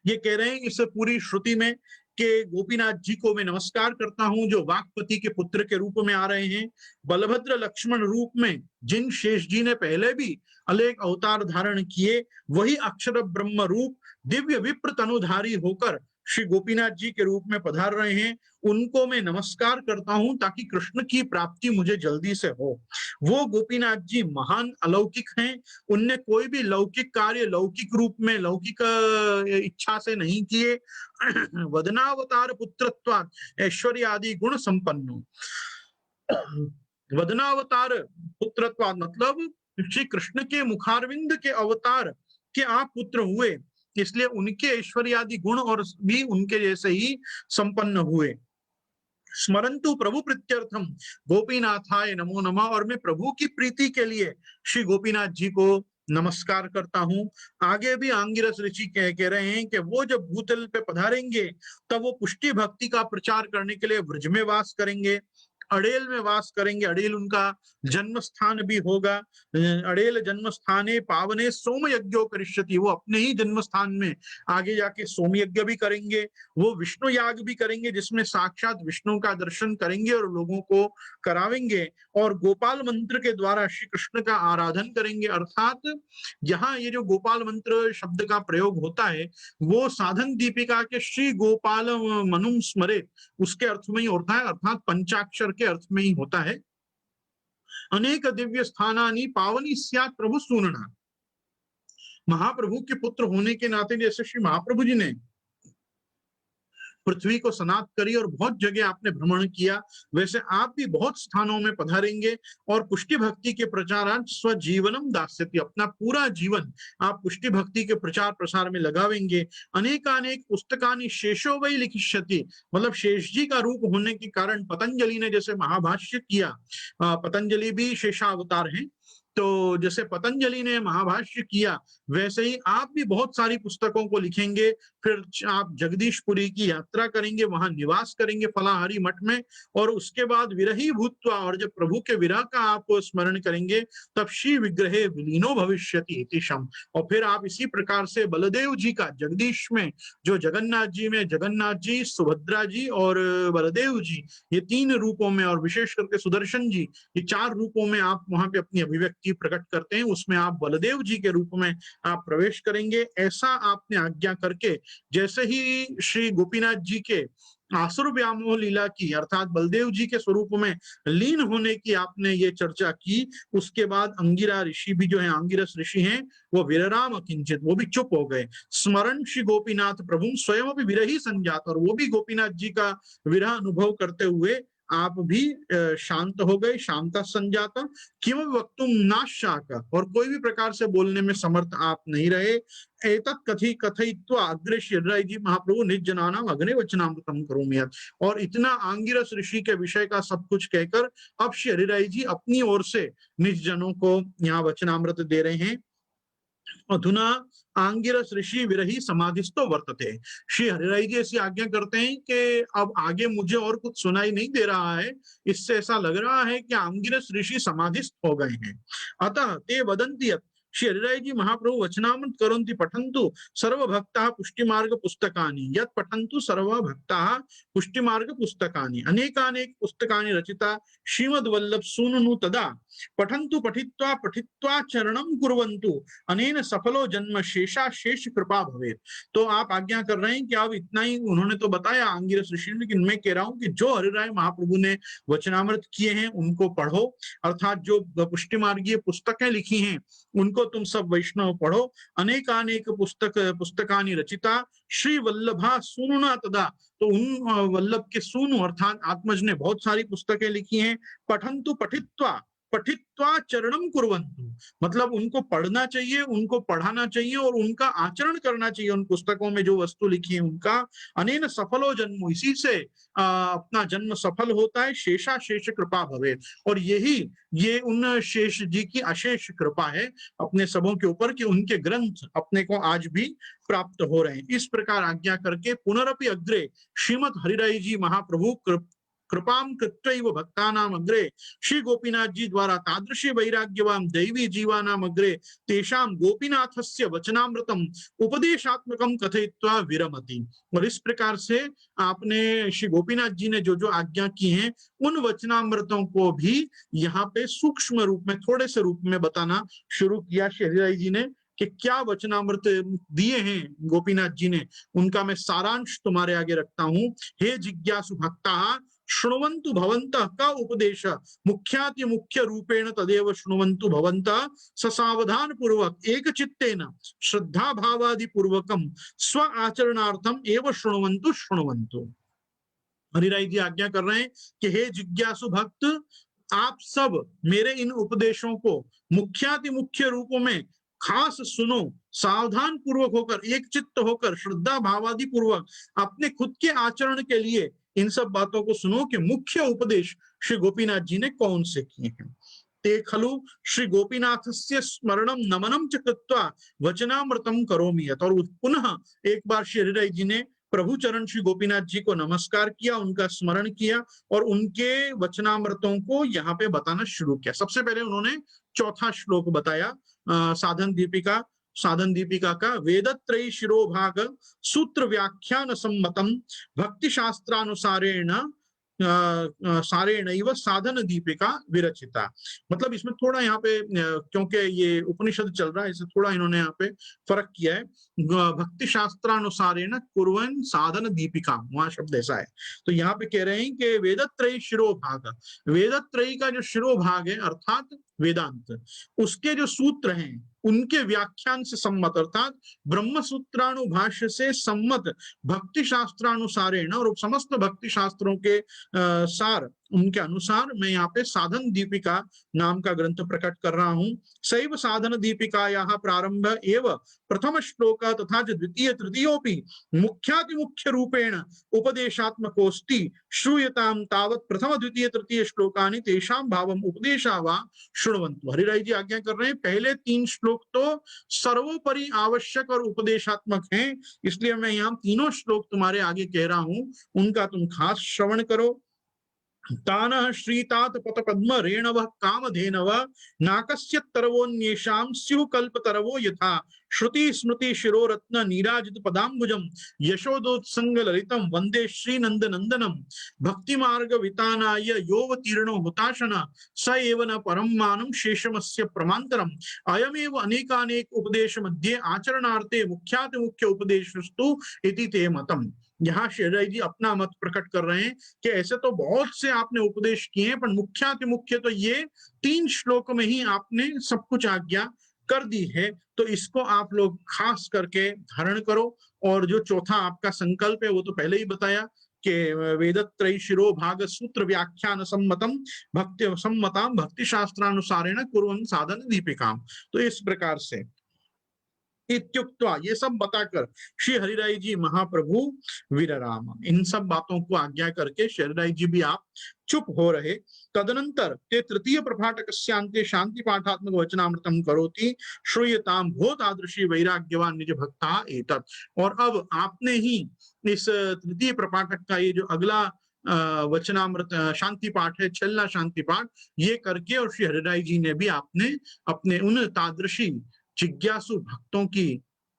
ये कह रहे हैं इस पूरी श्रुति में कि गोपीनाथ जी को मैं नमस्कार करता हूं जो वाक्पति के पुत्र के रूप में आ रहे हैं, बलभद्र लक्ष्मण रूप में जिन शेष जी ने पहले भी अनेक अवतार धारण किए, वही अक्षर ब्रह्म रूप दिव्य विप्र तनुधारी होकर श्री गोपीनाथ जी के रूप में पधार रहे हैं, उनको मैं नमस्कार करता हूं ताकि कृष्ण की प्राप्ति मुझे जल्दी से हो। वो गोपीनाथ जी महान अलौकिक हैं, उनने कोई भी लौकिक कार्य लौकिक रूप में लौकिक इच्छा से नहीं किए। वदनावतार पुत्रत्वात् ऐश्वर्य आदि गुण संपन्नो, वदनावतार पुत्रत्वात् मतलब श्री कृष्ण के मुखारविंद के अवतार के आप पुत्र हुए, इसलिए उनके ऐश्वर्यादि गुण और भी उनके जैसे ही संपन्न हुए। स्मरंतु प्रभु प्रीत्यर्थम गोपीनाथाय नमो नमः, और मैं प्रभु की प्रीति के लिए श्री गोपीनाथ जी को नमस्कार करता हूं। आगे भी आंगिरस ऋषि कह रहे हैं कि वो जब भूतल पे पधारेंगे तब वो पुष्टि भक्ति का प्रचार करने के लिए ब्रज में वास करेंगे, अड़ेल में वास करेंगे। अड़ेल उनका जन्म स्थान भी होगा। अड़ेल जन्म स्थाने पावने सोम यज्ञो करिष्यति, वो अपने ही जन्म स्थान में आगे जाके सोम यज्ञ भी करेंगे। वो विष्णु याग भी करेंगे जिसमें साक्षात विष्णु का दर्शन करेंगे और लोगों को करावेंगे, और गोपाल मंत्र के द्वारा श्री कृष्ण का आराधन करेंगे। अर्थात यहाँ ये जो गोपाल मंत्र शब्द का प्रयोग होता है वो साधन दीपिका के श्री गोपाल मनुम स्मरेत उसके अर्थ में ही होता है, अर्थात पंचाक्षर के अर्थ में ही होता है। अनेक दिव्य स्थानानि पावनी स्यात् प्रभु सूनना, महाप्रभु के पुत्र होने के नाते जैसे श्री महाप्रभु जी ने पृथ्वी को सनात करी और बहुत जगह आपने भ्रमण किया, वैसे आप भी बहुत स्थानों में पधारेंगे और पुष्टि भक्ति के प्रचारार्थ स्वजीवनम दास्यति, अपना पूरा जीवन आप पुष्टि भक्ति के प्रचार प्रसार में लगावेंगे। अनेकानेक पुस्तकानि शेषो वै लिखिष्यति, मतलब शेष जी का रूप होने के कारण पतंजलि ने जैसे महाभाष्य किया, पतंजलि भी शेषावतार हैं, तो जैसे पतंजलि ने महाभाष्य किया वैसे ही आप भी बहुत सारी पुस्तकों को लिखेंगे। फिर आप जगदीशपुरी की यात्रा करेंगे, वहां निवास करेंगे फलाहारी मठ में, और उसके बाद विरही भूत्वा, और जब प्रभु के विरह का आप स्मरण करेंगे तब श्री विग्रहे विलीनो भविष्यति इति शम्। और फिर आप इसी प्रकार से बलदेव जी का जगदीश में जो जगन्नाथ जी में जगन्नाथ जी, सुभद्रा जी और बलदेव जी, ये तीन रूपों में, और विशेष करके सुदर्शन जी, ये चार रूपों में आप वहां पे अपनी अभिव्यक्ति प्रकट करते हैं, उसमें आप बलदेव जी के रूप में आप प्रवेश करेंगे। ऐसा आपने आज्ञा करके जैसे ही श्री गोपीनाथ जी के आसुर व्यामोह लीला की, अर्थात बलदेव जी के स्वरूप में लीन होने की आपने ये चर्चा की, उसके बाद अंगिरा ऋषि भी जो है, अंगिरस ऋषि हैं, वो विरराम किंचित, वो भी चुप हो गए। स्मरण श्री गोपीनाथ प्रभु स्वयं भी विरही संजात, और वो भी गोपीनाथ जी का विरह अनुभव करते हुए आप भी शांत हो गए, शांता संजाता, किम वक्तुम नाशाका, और कोई भी प्रकार से बोलने में समर्थ आप नहीं रहे। एतत् कथि कथयित्वा अग्रे श्री हरिराय जी महाप्रभु निज जनानाम अग्रे वचनामृतम करोमि, और इतना आंगिरस ऋषि के विषय का सब कुछ कहकर अब श्री हरिराय जी अपनी ओर से निज जनों को यहाँ वचनामृत दे रहे हैं। अधुना आंगिरस ऋषि विरही समाधिस्थो वर्तते, श्री हरिराय जी ऐसी आज्ञा करते हैं कि अब आगे मुझे और कुछ सुनाई नहीं दे रहा है, इससे ऐसा लग रहा है कि आंगिरस ऋषि समाधिस्थ हो गए हैं। अतः ते वदन्ति यत् श्री हरिराय जी महाप्रभु वचनामृत करोन्ति पठन्तु सर्वभक्ताः पुष्टिमार्ग पुस्तकानि, यत् पठन्तु सर्वभक्ताः पुष्टिमार्ग पुस्तकानि, अनेकानेक पुस्तकानि रचिता श्रीमद्वल्लभ सूननु तदा पठन्तु पठित्वा पठित्वा चरणम कुर्वन्तु अनेन सफलो जन्म शेषा शेष कृपा भवेत्। तो आप आज्ञा कर रहे हैं कि अब इतना ही उन्होंने तो बताया अंगिरस ऋषि ने, लेकिन मैं कह रहा हूं कि जो हरिराय महाप्रभु ने वचनामृत किए हैं उनको पढ़ो, अर्थात जो पुष्टि मार्गीय पुस्तकें लिखी हैं उनको तुम सब वैष्णव पढ़ो। अनेकानेक पुस्तकानि रचिता श्री वल्लभा सुनुना तदा, तो उन वल्लभ के सुनु अर्थात आत्मज ने बहुत सारी पुस्तकें लिखी हैं। पठन्तु पठित्वा पठित्वा चरणम कुर्वन्तु, मतलब उनको पढ़ना चाहिए, उनको पढ़ाना चाहिए और उनका आचरण करना चाहिए उन पुस्तकों में जो वस्तु लिखी है उनका। अनेन सफलो जन्म, इसी से अपना जन्म सफल होता है। शेषा शेष कृपा भवे, और यही ये उन शेष जी की अशेष कृपा है अपने सबों के ऊपर कि उनके ग्रंथ अपने को आज भी प्राप्त हो रहे हैं। इस प्रकार आज्ञा करके पुनरपि अग्रे श्रीमद हरिराय जी महाप्रभु कृपाम कृत्वैव भक्तानाम अग्रे, श्री गोपीनाथ जी द्वारा तादृशी वैराग्यवान दैवी जीवानाम अग्रे तेषाम गोपीनाथस्य वचनामृतम उपदेशात्मकम कथयित्वा विरमति। और इस प्रकार से आपने श्री गोपीनाथ जी ने जो जो आज्ञा की हैं उन वचनामृतों को भी यहाँ पे सूक्ष्म रूप में थोड़े से रूप में बताना शुरू किया श्री हरिराय जी ने कि क्या वचनामृत दिए हैं गोपीनाथ जी ने, उनका मैं सारांश तुम्हारे आगे रखता हूं। हे जिज्ञासु भक्ता शृण्वन्तु भवन्तः का उपदेश मुख्याति मुख्य रूपेण तदेव शृण्वन्तु भवन्तः ससावधान पूर्वक एक चित्तेन श्रद्धा भावादि पूर्वकम स्व आचरणार्थम एव शृण्वन्तु शृण्वन्तु। हरिराय जी आज्ञा कर रहे हैं कि हे जिज्ञासु भक्त, आप सब मेरे इन उपदेशों को मुख्याति मुख्य रूपों में खास सुनो, सावधान पूर्वक होकर, एक चित्त होकर, श्रद्धा भावादि पूर्वक अपने खुद के आचरण के लिए इन सब बातों को सुनो कि मुख्य उपदेश श्री गोपीनाथ जी ने कौन से किए हैं। ते खलु श्री गोपीनाथस्य स्मरणम नमनम च कृत्वा वचनामृतम करोमि यत्। और पुनः एक बार श्री हरिराय जी ने प्रभु चरण श्री गोपीनाथ जी को नमस्कार किया, उनका स्मरण किया और उनके वचनामृतों को यहाँ पे बताना शुरू किया। सबसे पहले उन्होंने चौथा श्लोक बताया साधन दीपिका का, वेदत्रयी शिरोभाग सूत्र व्याख्यान सम्मतम भक्ति शास्त्रानुसारेण सारेणैव साधन दीपिका विरचिता। मतलब इसमें थोड़ा यहाँ पे क्योंकि ये उपनिषद चल रहा है इसे थोड़ा इन्होंने यहाँ पे फर्क किया है। भक्ति शास्त्रानुसारेण कुर्वन् साधन दीपिका, वहां शब्द ऐसा है। तो यहाँ पे कह रहे हैं कि वेदत्रयी शिरोभाग, वेदत्रयी का जो शिरोभाग है अर्थात वेदांत, उसके जो सूत्र हैं उनके व्याख्यान से सम्मत अर्थात ब्रह्म सूत्रानुभाष्य से सम्मत भक्ति शास्त्रानुसारेण, और समस्त भक्ति शास्त्रों के सार उनके अनुसार मैं यहाँ पे साधन दीपिका नाम का ग्रंथ प्रकट कर रहा हूँ। सैव साधन दीपिकायाः प्रारंभ एव प्रथम श्लोक तथा च द्वितीय तृतीयोपि मुख्याति मुख्य रूपेण उपदेशात्मकोस्ति श्रूयताम तावत् प्रथम द्वितीय तृतीय श्लोकानि तेषां भावम उपदेशा वा शृण्वन्तु। हरिराय जी आज्ञा कर रहे हैं पहले 3 श्लोक तो सर्वोपरि आवश्यक और उपदेशात्मक हैं, इसलिए मैं यहाँ तीनों श्लोक तुम्हारे आगे कह रहा हूँ, उनका तुम खास श्रवण करो। तानः श्रीतात पतपद्म रेणवः कामधेनवः नाकस्यत्तरवोऽन्येषां स्युः कल्पतरवो यथा श्रुति स्मृति शिरोरत्न नीराजित पदाम्बुजं यशोदोत्संग ललितं वंदे श्रीनंद नंदनम भक्ति मार्ग वितानाय योवतीर्णो हुताशन स एव न परम मानं शेषमस्य प्रमांतरम अयमेव अनेकानेक उपदेश मध्ये आचरणार्थे मुख्याति मुख्य उपदेशस्तु इति ते मतम। यहाँ श्री जी अपना मत प्रकट कर रहे हैं कि ऐसे तो बहुत से आपने उपदेश किए हैं, पर मुख्याति मुख्य तो ये 3 श्लोक में ही आपने सब कुछ आज्ञा कर दी है, तो इसको आप लोग खास करके धारण करो। और जो चौथा आपका संकल्प है वो तो पहले ही बताया कि वेदत्रयी शिरो भाग सूत्र व्याख्यान सम्मतम भक्ति सम्मताम भक्ति शास्त्रानुसारेण कुर्वन् साधन दीपिकाम। तो इस प्रकार से इत्युक्त्वा, ये सब बताकर श्री हरिराय जी महाप्रभु विरराम, इन सब बातों को आज्ञा करके श्री हरिराय जी भी आप चुप हो रहे। तदनंतर ते तृतीय प्रपाठकस्यान्ते शांति पाठात्मक वचनामृतम करोति श्रूयताम भो तादृशी वैराग्यवान निज भक्ता एतत्। और अब आपने ही इस तृतीय प्रपाठक का ये जो अगला वचनामृत शांति पाठ है, छल्ला शांति पाठ, ये करके और श्री हरिराय जी ने भी आपने अपने उन तादृशी जिज्ञासु भक्तों की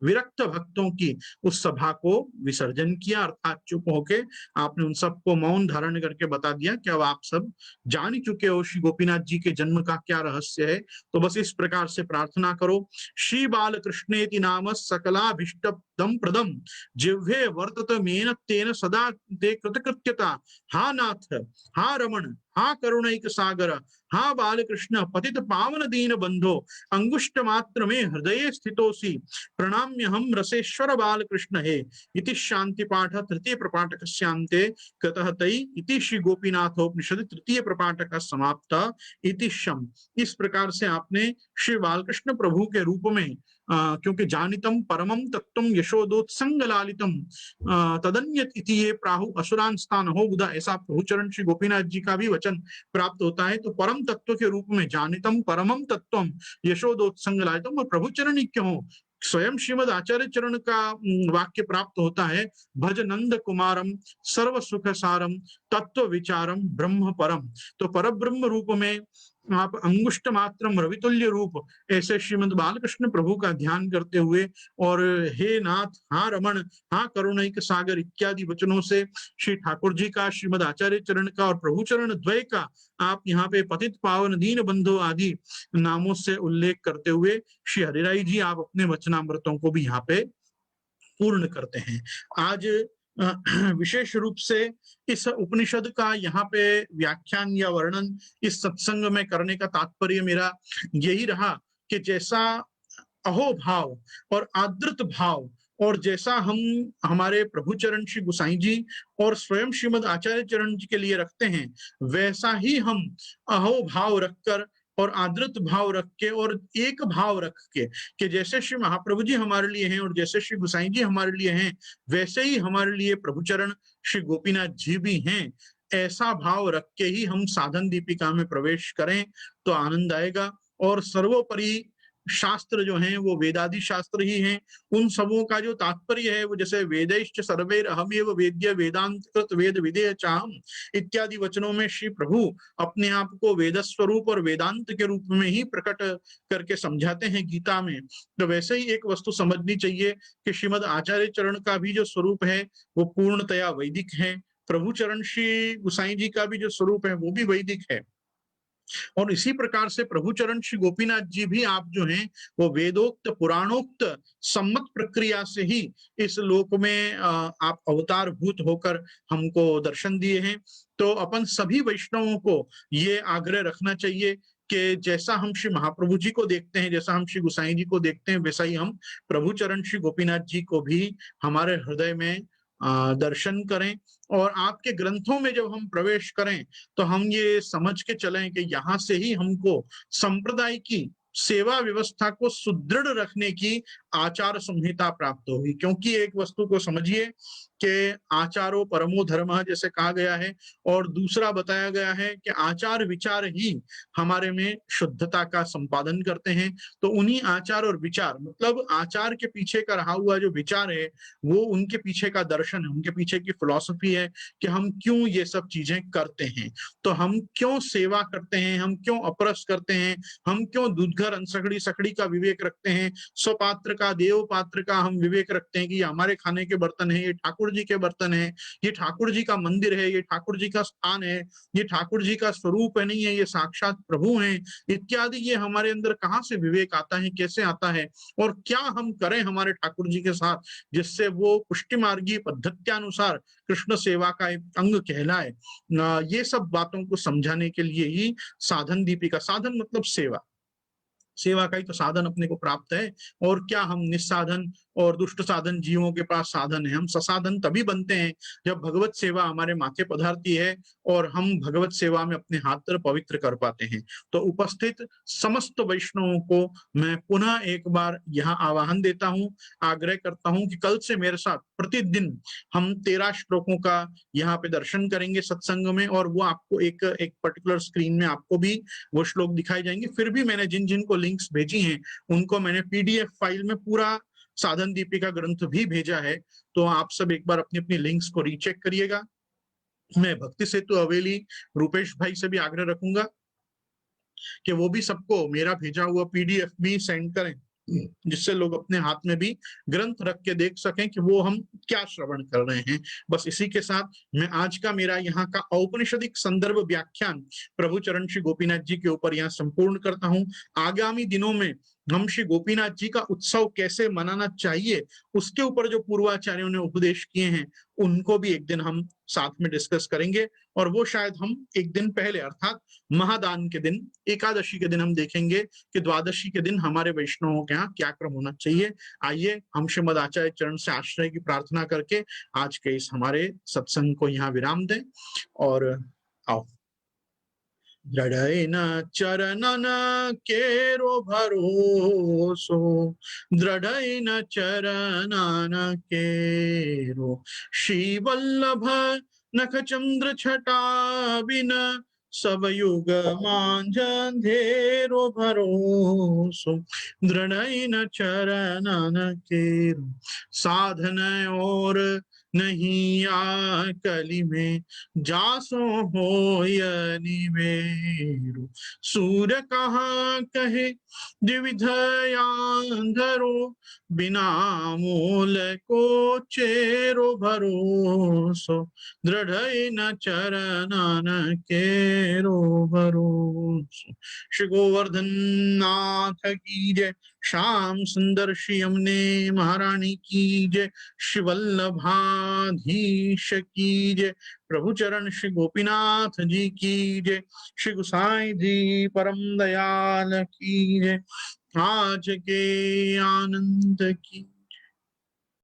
विरक्त भक्तों की उस सभा को विसर्जन किया, अर्थात चुप होके आपने उन सबको मौन धारण करके बता दिया कि अब आप सब जान ही चुके हो श्री गोपीनाथ जी के जन्म का क्या रहस्य है। तो बस इस प्रकार से प्रार्थना करो, श्री बाल कृष्णेति नाम सकलाभीष्टदम प्रदम जिह्वे वर्तत मेन तेन सदा ते कृतकृत्यता। हा नाथ, हा रमण, हा करुणैक सागर, हा बालकृष्ण पतित पावन दीन बंधो, अंगुष्ठ मात्र में हृदय स्थितोसी, प्रणाम्य हम रसेश्वर बालकृष्ण हे। इति शांति पाठ तृतीय प्रपाठक शांते कृतः तै इति श्री गोपीनाथोपनिषद तृतीय प्रपाठक समाप्त इति शम। इस प्रकार से आपने श्री बालकृष्ण प्रभु के रूप में क्योंकि जानितम परमम तत्वम यशोदोत्संग लालितम तदन्यत इति ये प्राहु असुरान स्थान हो बुधा, ऐसा प्रभुचरण श्री गोपीनाथ जी का भी वचन प्राप्त होता है। तो परम तत्व के रूप में जानितम परमम तत्वम यशोदोत्संग लालितम, और प्रभुचरण ही क्यों, स्वयं श्रीमद आचार्य चरण का वाक्य प्राप्त होता है, भज नंद कुमारम सर्व सुख सारम तत्व विचारम ब्रह्म परम। तो पर ब्रह्म रूप में आप अंगुष्ठ मात्रम रवितुल्य रूप ऐसे श्रीमद बालकृष्ण प्रभु का ध्यान करते हुए और हे नाथ, हा रमण, हा करुणैक सागर इत्यादि वचनों से श्री ठाकुर जी का, श्रीमद आचार्य चरण का और प्रभु चरण द्वय का आप यहाँ पे पतित पावन दीन बंधु आदि नामों से उल्लेख करते हुए श्री हरिराई जी आप अपने वचनामृतों को भी यहाँ पे पूर्ण करते हैं। आज विशेष रूप से इस उपनिषद का यहाँ पे व्याख्यान या वर्णन इस सत्संग में करने का तात्पर्य मेरा यही रहा कि जैसा अहोभाव और आदृत भाव और जैसा हम हमारे प्रभु चरण श्री गुसाई जी और स्वयं श्रीमद आचार्य चरण जी के लिए रखते हैं, वैसा ही हम अहोभाव रखकर और आदृत भाव रख के और एक भाव रख के कि जैसे श्री महाप्रभु जी हमारे लिए हैं और जैसे श्री गुसाई जी हमारे लिए हैं, वैसे ही हमारे लिए प्रभु चरण श्री गोपीनाथ जी भी हैं, ऐसा भाव रख के ही हम साधन दीपिका में प्रवेश करें तो आनंद आएगा। और सर्वोपरि शास्त्र जो हैं वो वेदादि शास्त्र ही हैं। उन सबों का जो तात्पर्य है वो जैसे वेदैश्च सर्वैर अहमेव वेद्य वेदांत कृत वेद विदेह चाहम इत्यादि वचनों में श्री प्रभु अपने आप को वेद स्वरूप और वेदांत के रूप में ही प्रकट करके समझाते हैं गीता में। तो वैसे ही एक वस्तु समझनी चाहिए कि श्रीमद आचार्य चरण का भी जो स्वरूप है वो पूर्णतया वैदिक है, प्रभु चरण श्री गुसाई जी का भी जो स्वरूप है वो भी वैदिक है। और इसी प्रकार से प्रभु चरण श्री गोपीनाथ जी भी आप जो हैं वो वेदोक्त पुराणोक्त सम्मत प्रक्रिया से ही इस लोक में आप अवतार भूत होकर हमको दर्शन दिए हैं। तो अपन सभी वैष्णवों को ये आग्रह रखना चाहिए कि जैसा हम श्री महाप्रभु जी को देखते हैं, जैसा हम श्री गुसाई जी को देखते हैं, वैसा ही हम प्रभु चरण श्री गोपीनाथ जी को भी हमारे हृदय में दर्शन करें। और आपके ग्रंथों में जब हम प्रवेश करें तो हम ये समझ के चलें कि यहाँ से ही हमको संप्रदाय की सेवा व्यवस्था को सुदृढ़ रखने की आचार संहिता प्राप्त होगी। क्योंकि एक वस्तु को समझिए कि आचारो परमो धर्मः जैसे कहा गया है, और दूसरा बताया गया है कि आचार विचार ही हमारे में शुद्धता का संपादन करते हैं। तो उन्हीं आचार और विचार, मतलब आचार के पीछे का रहा हुआ जो विचार है वो उनके पीछे का दर्शन है, उनके पीछे की फिलॉसफी है कि हम क्यों ये सब चीजें करते हैं। तो हम क्यों सेवा करते हैं, हम क्यों अपरस करते हैं, हम क्यों दूधघर अनसकड़ी सकड़ी का विवेक रखते हैं, स्वपात्र का देव पात्र का हम विवेक रखते हैं कि ये हमारे खाने के बर्तन है, ये ठाकुर जी के बर्तन है, ये ठाकुर जी का मंदिर है, ये ठाकुर जी का स्थान है, ये ठाकुर जी का स्वरूप है, नहीं है ये साक्षात प्रभु हैं इत्यादि। ये हमारे अंदर कहाँ से विवेक आता है, कैसे आता है, और क्या हम करें हमारे ठाकुर जी के साथ जिससे वो पुष्टि मार्गी पद्धत्यानुसार कृष्ण सेवा का एक अंग कहलाए। ये सब बातों को समझाने के लिए ही साधन दीपिका, साधन मतलब सेवा, सेवा का ही तो साधन अपने को प्राप्त है। और क्या हम निस्साधन और दुष्ट साधन जीवों के पास साधन है। हम ससाधन तभी बनते हैं जब भगवत सेवा हमारे माथे पधारती है और हम भगवत सेवा में अपने हाथ पवित्र कर पाते हैं। तो उपस्थित समस्त वैष्णवों को मैं पुनः एक बार यहाँ आह्वान देता हूँ, आग्रह करता हूँ कि कल से मेरे साथ प्रतिदिन हम 13 श्लोकों का यहाँ पे दर्शन करेंगे सत्संग में, और वो आपको एक पर्टिकुलर स्क्रीन में आपको भी वो श्लोक दिखाए जाएंगे। फिर भी मैंने जिन जिन को लिंक्स भेजी हैं उनको मैंने पीडीएफ फाइल में पूरा साधन दीपिका ग्रंथ भी भेजा है। तो आप सब एक बार अपनी अपनी लिंक्स को रीचेक करिएगा। मैं भक्ति सेतु हवेली रूपेश भाई से भी आग्रह रखूंगा कि वो भी सबको मेरा भेजा हुआ पीडीएफ भी सेंड करें, जिससे लोग अपने हाथ में भी ग्रंथ रख के देख सकें कि वो हम क्या श्रवण कर रहे हैं। बस इसी के साथ मैं आज का मेरा यहाँ का औपनिषदिक संदर्भ व्याख्यान प्रभु चरण श्री गोपीनाथ जी के ऊपर यहाँ संपूर्ण करता हूँ। आगामी दिनों में हम श्री गोपीनाथ जी का उत्सव कैसे मनाना चाहिए उसके ऊपर जो पूर्वाचार्यों ने उपदेश किए हैं उनको भी एक दिन हम साथ में डिस्कस करेंगे, और वो शायद हम एक दिन पहले अर्थात महादान के दिन, एकादशी के दिन हम देखेंगे कि द्वादशी के दिन हमारे वैष्णवों के यहाँ क्या क्रम होना चाहिए। आइए हम श्रीमद आचार्य चरण से आश्रय की प्रार्थना करके आज के इस हमारे सत्संग को यहाँ विराम दें, और आओ। दृढ़ चरणन केरो भरोसो, दृढ़ चरणन केरो, श्री वल्लभ नख चंद्र छटा बिन, सब युग मांझेरो भरोसो, दृढ़ चरणन केरो, साधन और नहीं आकली में, जासो होय निमेरु, सूर्य कहाँ कहे द्विविधयांधरो, बिना मूल को चेरो भरोसो, दृढ़ न चरणन केरो भरोसो। श्री गोवर्धन नाथ की जय, श्याम सुंदर श्री यमुने महारानी की जय, श्री वल्लभाधीश की जय, प्रभु चरण श्री गोपीनाथ जी की जय, श्री गोसाई जी परम दयाल की जय, आज के आनंद की